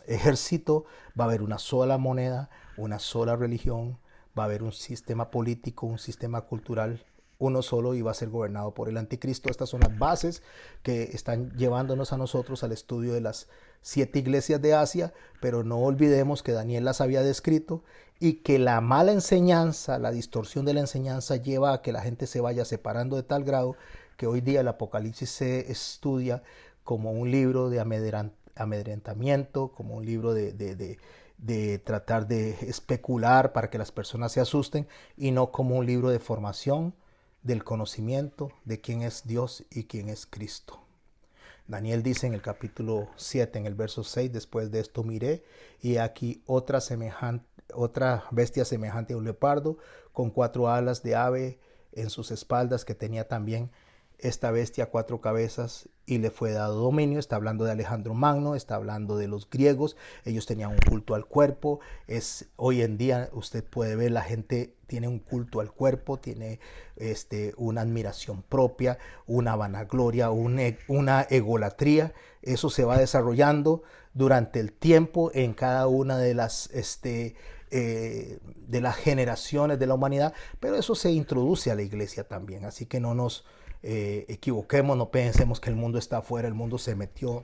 ejército, va a haber una sola moneda, una sola religión, va a haber un sistema político, un sistema cultural, uno solo, y va a ser gobernado por el anticristo. Estas son las bases que están llevándonos a nosotros al estudio de las 7 iglesias de Asia, pero no olvidemos que Daniel las había descrito, y que la mala enseñanza, la distorsión de la enseñanza, lleva a que la gente se vaya separando de tal grado que hoy día el Apocalipsis se estudia como un libro de amedrentamiento, como un libro de tratar de especular para que las personas se asusten, y no como un libro de formación del conocimiento de quién es Dios y quién es Cristo. Daniel dice en el capítulo 7, en el verso 6: después de esto miré, y aquí otra bestia semejante a un leopardo, con 4 alas de ave en sus espaldas, que tenía también esta bestia 4 cabezas, y le fue dado dominio. Está hablando de Alejandro Magno, está hablando de los griegos. Ellos tenían un culto al cuerpo. Hoy en día usted puede ver, la gente tiene un culto al cuerpo, tiene una admiración propia, una vanagloria, una egolatría. Eso se va desarrollando durante el tiempo en cada una de las de las generaciones de la humanidad, pero eso se introduce a la iglesia también, así que no nos equivoquemos, no pensemos que el mundo está afuera, el mundo se metió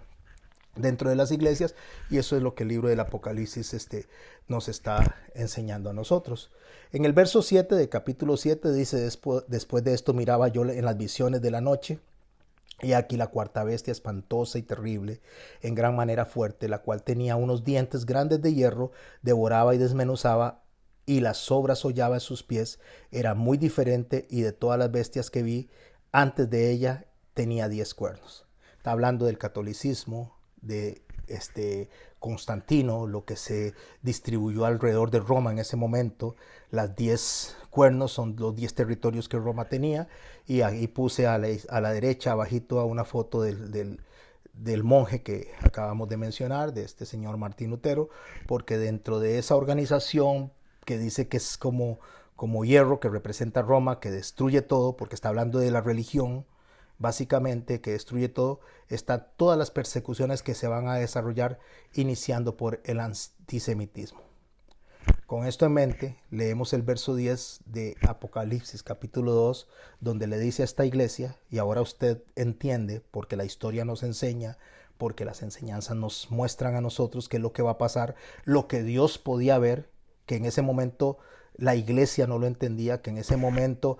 dentro de las iglesias, y eso es lo que el libro del Apocalipsis nos está enseñando a nosotros. En el verso 7 de capítulo 7 dice: después de esto miraba yo en las visiones de la noche, y aquí la cuarta bestia, espantosa y terrible, en gran manera fuerte, la cual tenía unos dientes grandes de hierro, devoraba y desmenuzaba, y las sobras hollaba en sus pies. Era muy diferente, y de todas las bestias que vi antes de ella tenía 10 cuernos. Está hablando del catolicismo, de Constantino, lo que se distribuyó alrededor de Roma en ese momento. Las 10 cuernos son los 10 territorios que Roma tenía, y ahí puse a la derecha, abajito, a una foto del monje que acabamos de mencionar, de este señor Martín Lutero, porque dentro de esa organización que dice que es como hierro, que representa Roma, que destruye todo, porque está hablando de la religión, básicamente, que destruye todo, están todas las persecuciones que se van a desarrollar, iniciando por el antisemitismo. Con esto en mente, leemos el verso 10 de Apocalipsis capítulo 2, donde le dice a esta iglesia, y ahora usted entiende, porque la historia nos enseña, porque las enseñanzas nos muestran a nosotros qué es lo que va a pasar, lo que Dios podía ver, que en ese momento la iglesia no lo entendía, que en ese momento,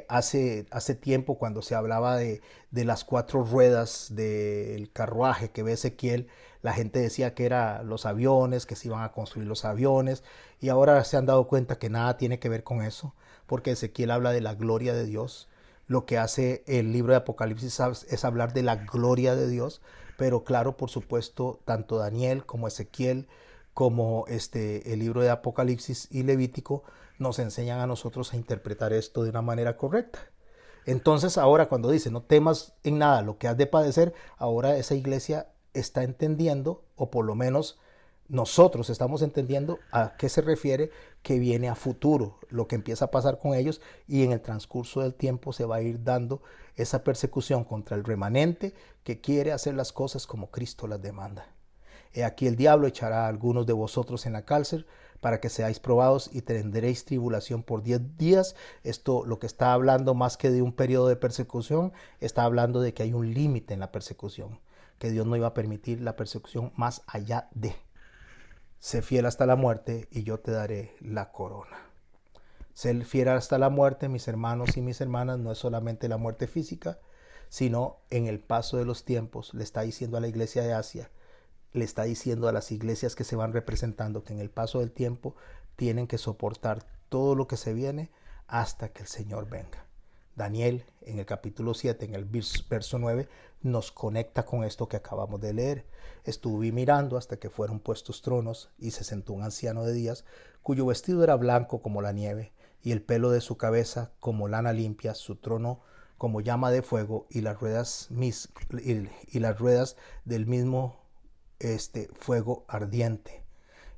hace tiempo, cuando se hablaba de las 4 ruedas del carruaje que ve Ezequiel, la gente decía que eran los aviones, que se iban a construir los aviones, y ahora se han dado cuenta que nada tiene que ver con eso, porque Ezequiel habla de la gloria de Dios. Lo que hace el libro de Apocalipsis es hablar de la gloria de Dios, pero claro, por supuesto, tanto Daniel como Ezequiel, como el libro de Apocalipsis y Levítico, nos enseñan a nosotros a interpretar esto de una manera correcta. Entonces ahora, cuando dice no temas en nada lo que has de padecer, ahora esa iglesia está entendiendo, o por lo menos nosotros estamos entendiendo a qué se refiere, que viene a futuro, lo que empieza a pasar con ellos, y en el transcurso del tiempo se va a ir dando esa persecución contra el remanente que quiere hacer las cosas como Cristo las demanda. He aquí el diablo echará a algunos de vosotros en la cárcel para que seáis probados, y tendréis tribulación por 10 días. Esto, lo que está hablando, más que de un periodo de persecución, está hablando de que hay un límite en la persecución, que Dios no iba a permitir la persecución más allá de. Sé fiel hasta la muerte y yo te daré la corona. Ser fiel hasta la muerte, mis hermanos y mis hermanas, no es solamente la muerte física, sino en el paso de los tiempos. Le está diciendo a la iglesia de Asia, le está diciendo a las iglesias que se van representando, que en el paso del tiempo tienen que soportar todo lo que se viene hasta que el Señor venga. Daniel, en el capítulo 7, en el verso 9, nos conecta con esto que acabamos de leer. Estuve mirando hasta que fueron puestos tronos, y se sentó un anciano de días, cuyo vestido era blanco como la nieve, y el pelo de su cabeza como lana limpia, su trono como llama de fuego, y las ruedas del mismo fuego ardiente.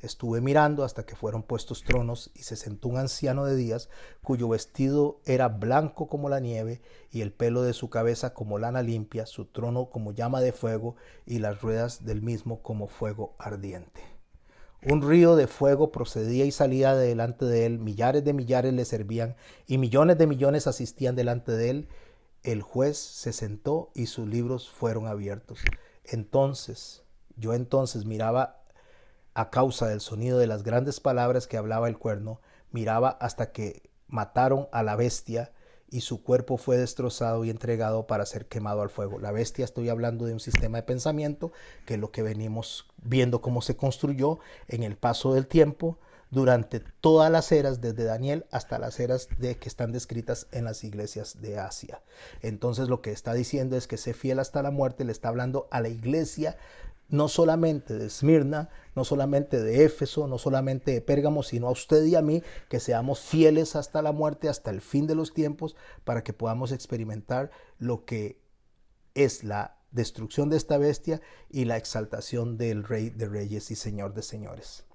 Estuve mirando hasta que fueron puestos tronos, y se sentó un anciano de días, cuyo vestido era blanco como la nieve, y el pelo de su cabeza como lana limpia, su trono como llama de fuego, y las ruedas del mismo como fuego ardiente. Un río de fuego procedía y salía de delante de él, millares de millares le servían, y millones de millones asistían delante de él. El juez se sentó, y sus libros fueron abiertos. Yo entonces miraba, a causa del sonido de las grandes palabras que hablaba el cuerno, miraba hasta que mataron a la bestia, y su cuerpo fue destrozado y entregado para ser quemado al fuego. La bestia, estoy hablando de un sistema de pensamiento, que es lo que venimos viendo cómo se construyó en el paso del tiempo, durante todas las eras, desde Daniel hasta las eras que están descritas en las iglesias de Asia. Entonces lo que está diciendo es que sé fiel hasta la muerte. Le está hablando a la iglesia, no solamente de Esmirna, no solamente de Éfeso, no solamente de Pérgamo, sino a usted y a mí, que seamos fieles hasta la muerte, hasta el fin de los tiempos, para que podamos experimentar lo que es la destrucción de esta bestia y la exaltación del Rey de Reyes y Señor de Señores.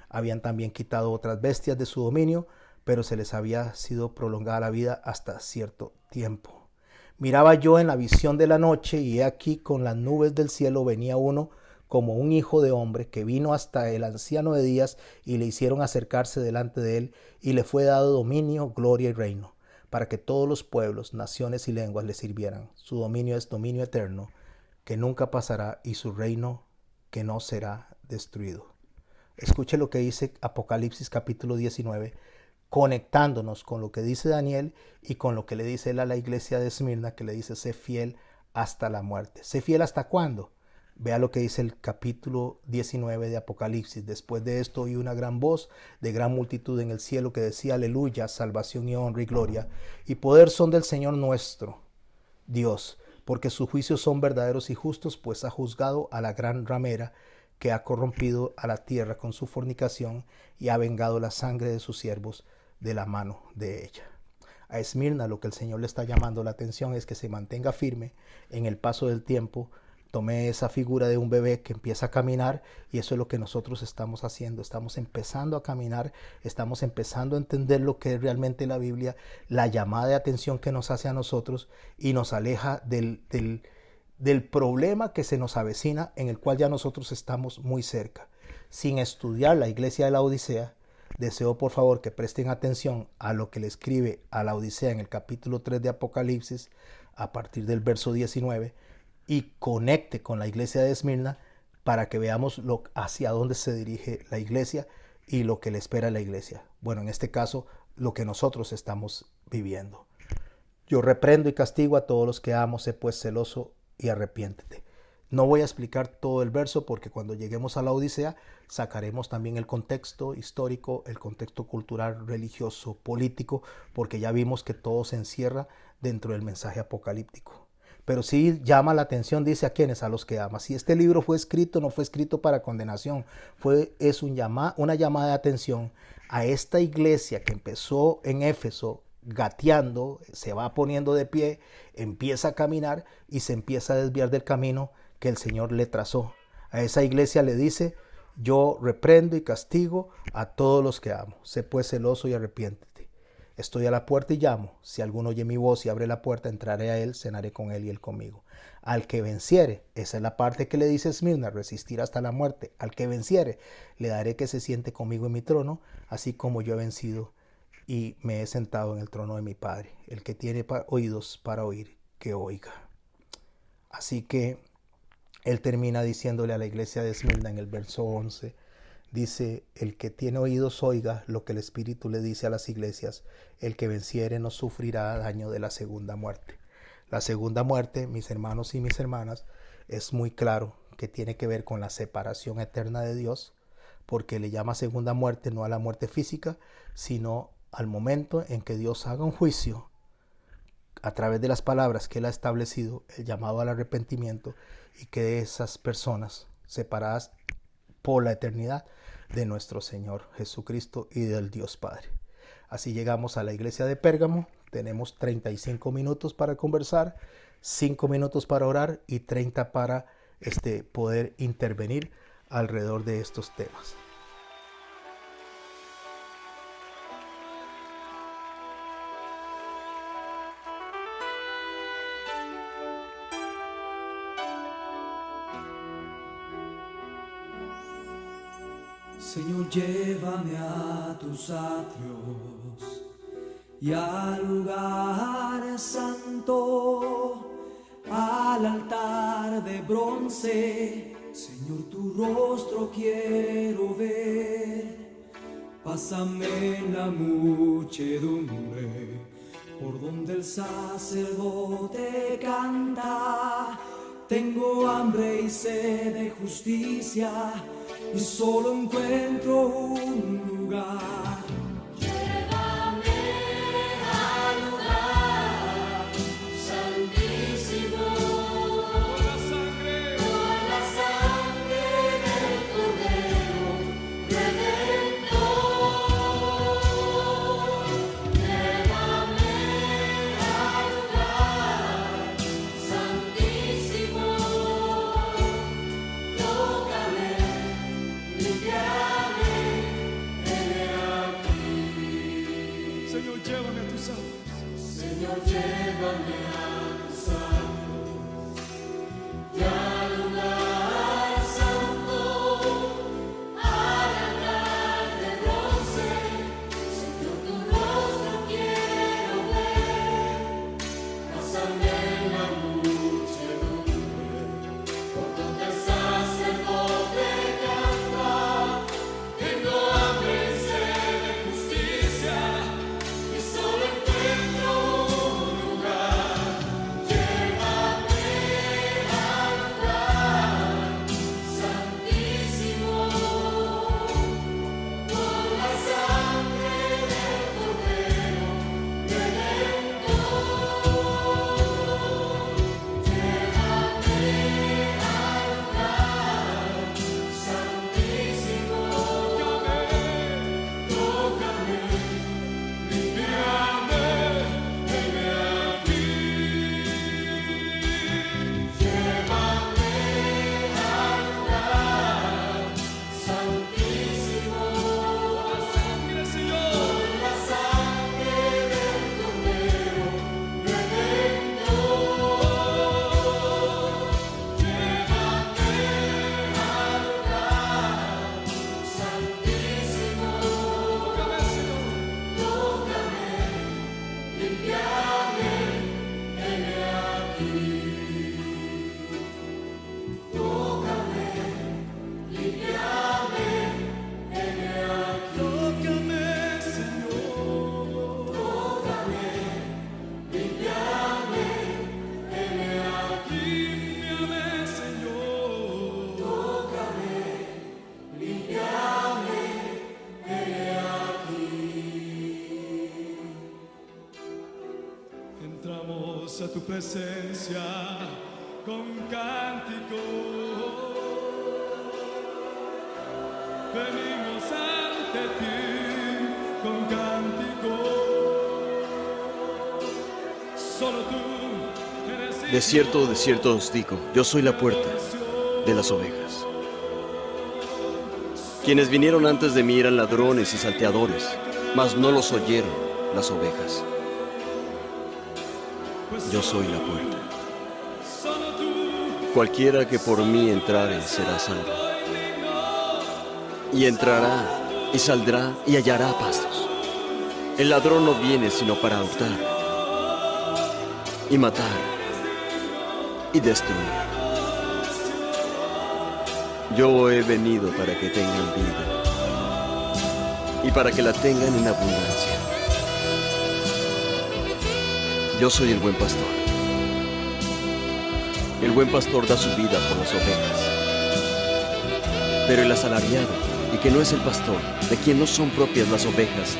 Habían también quitado otras bestias de su dominio, pero se les había sido prolongada la vida hasta cierto tiempo. Miraba yo en la visión de la noche, y he aquí con las nubes del cielo venía uno como un hijo de hombre, que vino hasta el anciano de días y le hicieron acercarse delante de él, y le fue dado dominio, gloria y reino, para que todos los pueblos, naciones y lenguas le sirvieran. Su dominio es dominio eterno, que nunca pasará, y su reino que no será destruido. Escuche lo que dice Apocalipsis capítulo 19, conectándonos con lo que dice Daniel y con lo que le dice él a la iglesia de Esmirna, que le dice: sé fiel hasta la muerte. ¿Sé fiel hasta cuándo? Vea lo que dice el capítulo 19 de Apocalipsis. Después de esto oí una gran voz de gran multitud en el cielo que decía: aleluya, salvación y honra y gloria y poder son del Señor nuestro Dios, porque sus juicios son verdaderos y justos, pues ha juzgado a la gran ramera que ha corrompido a la tierra con su fornicación y ha vengado la sangre de sus siervos de la mano de ella. A Esmirna lo que el Señor le está llamando la atención es que se mantenga firme en el paso del tiempo. Tomé esa figura de un bebé que empieza a caminar, y eso es lo que nosotros estamos haciendo. Estamos empezando a caminar, estamos empezando a entender lo que es realmente la Biblia, la llamada de atención que nos hace a nosotros y nos aleja del problema que se nos avecina, en el cual ya nosotros estamos muy cerca. Sin estudiar la iglesia de la Odisea, deseo por favor que presten atención a lo que le escribe a la Odisea en el capítulo 3 de Apocalipsis, a partir del verso 19, y conecte con la iglesia de Esmirna para que veamos hacia dónde se dirige la iglesia y lo que le espera a la iglesia. Bueno, en este caso, lo que nosotros estamos viviendo. Yo reprendo y castigo a todos los que amo, sé pues celoso y arrepiéntete. No voy a explicar todo el verso porque cuando lleguemos a la Odisea sacaremos también el contexto histórico, el contexto cultural, religioso, político, porque ya vimos que todo se encierra dentro del mensaje apocalíptico. Pero sí llama la atención, dice: a quienes, a los que ama. Si este libro fue escrito, no fue escrito para condenación, es una llamada de atención a esta iglesia que empezó en Éfeso gateando, se va poniendo de pie, empieza a caminar y se empieza a desviar del camino que el Señor le trazó. A esa iglesia le dice: yo reprendo y castigo a todos los que amo. Sé pues celoso y arrepiéntete. Estoy a la puerta y llamo. Si alguno oye mi voz y abre la puerta, entraré a él, cenaré con él y él conmigo. Al que venciere, esa es la parte que le dice Esmirna, resistir hasta la muerte. Al que venciere, le daré que se siente conmigo en mi trono, así como yo he vencido y me he sentado en el trono de mi Padre. El que tiene oídos para oír, que oiga. Así que él termina diciéndole a la iglesia de Esmirna en el verso 11, dice: el que tiene oídos oiga lo que el Espíritu le dice a las iglesias. El que venciere no sufrirá daño de la segunda muerte. La segunda muerte, mis hermanos y mis hermanas, es muy claro que tiene que ver con la separación eterna de Dios, porque le llama segunda muerte no a la muerte física, sino al momento en que Dios haga un juicio a través de las palabras que Él ha establecido, el llamado al arrepentimiento, y que de esas personas separadas por la eternidad de nuestro Señor Jesucristo y del Dios Padre. Así llegamos a la iglesia de Pérgamo. Tenemos 35 minutos para conversar, 5 minutos para orar y 30 para poder intervenir alrededor de estos temas. Señor, llévame a tus atrios y al lugar santo, al altar de bronce. Señor, tu rostro quiero ver. Pásame en la muchedumbre, por donde el sacerdote canta. Tengo hambre y sed de justicia, y solo encuentro un lugar. Llévame al lugar santísimo, por la sangre del Cordero Redentor. Llévame al lugar santísimo, tócame, limpiame, heme aquí. Señor, llévame a tus atrios. Señor, llévame a tus atrios y al lugar santo. entramos a tu presencia con cántico. Venimos ante ti con cántico. Solo tú eres De cierto, os digo, yo soy la puerta de las ovejas. Quienes vinieron antes de mí eran ladrones y salteadores, mas no los oyeron las ovejas. Yo soy la puerta. Cualquiera que por mí entrare será salvo. Y entrará y saldrá y hallará pastos. El ladrón no viene sino para hurtar y matar y destruir. Yo he venido para que tengan vida y para que la tengan en abundancia. Yo soy el buen pastor. El buen pastor da su vida por las ovejas. Pero el asalariado, y que no es el pastor, de quien no son propias las ovejas,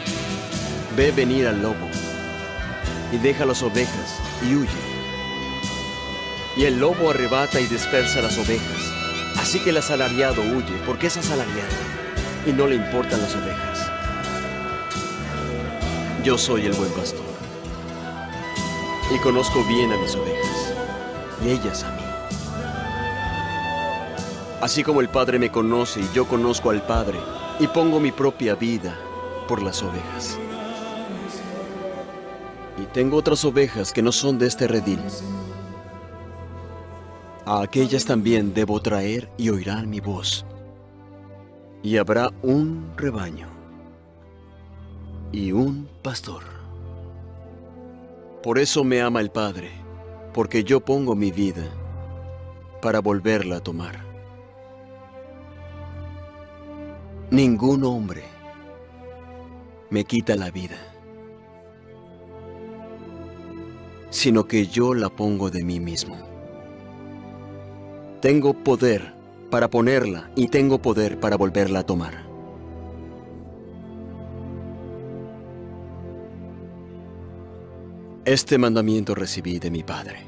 ve venir al lobo y deja las ovejas y huye. Y el lobo arrebata y dispersa las ovejas. Así que el asalariado huye porque es asalariado y no le importan las ovejas. Yo soy el buen pastor y conozco bien a mis ovejas y ellas a mí. Así como el Padre me conoce y yo conozco al Padre y pongo mi propia vida por las ovejas. Y tengo otras ovejas que no son de este redil. A aquellas también debo traer y oirán mi voz. Y habrá un rebaño y un pastor. Por eso me ama el Padre, porque yo pongo mi vida para volverla a tomar. Ningún hombre me quita la vida, sino que yo la pongo de mí mismo. Tengo poder para ponerla y tengo poder para volverla a tomar. Este mandamiento recibí de mi Padre.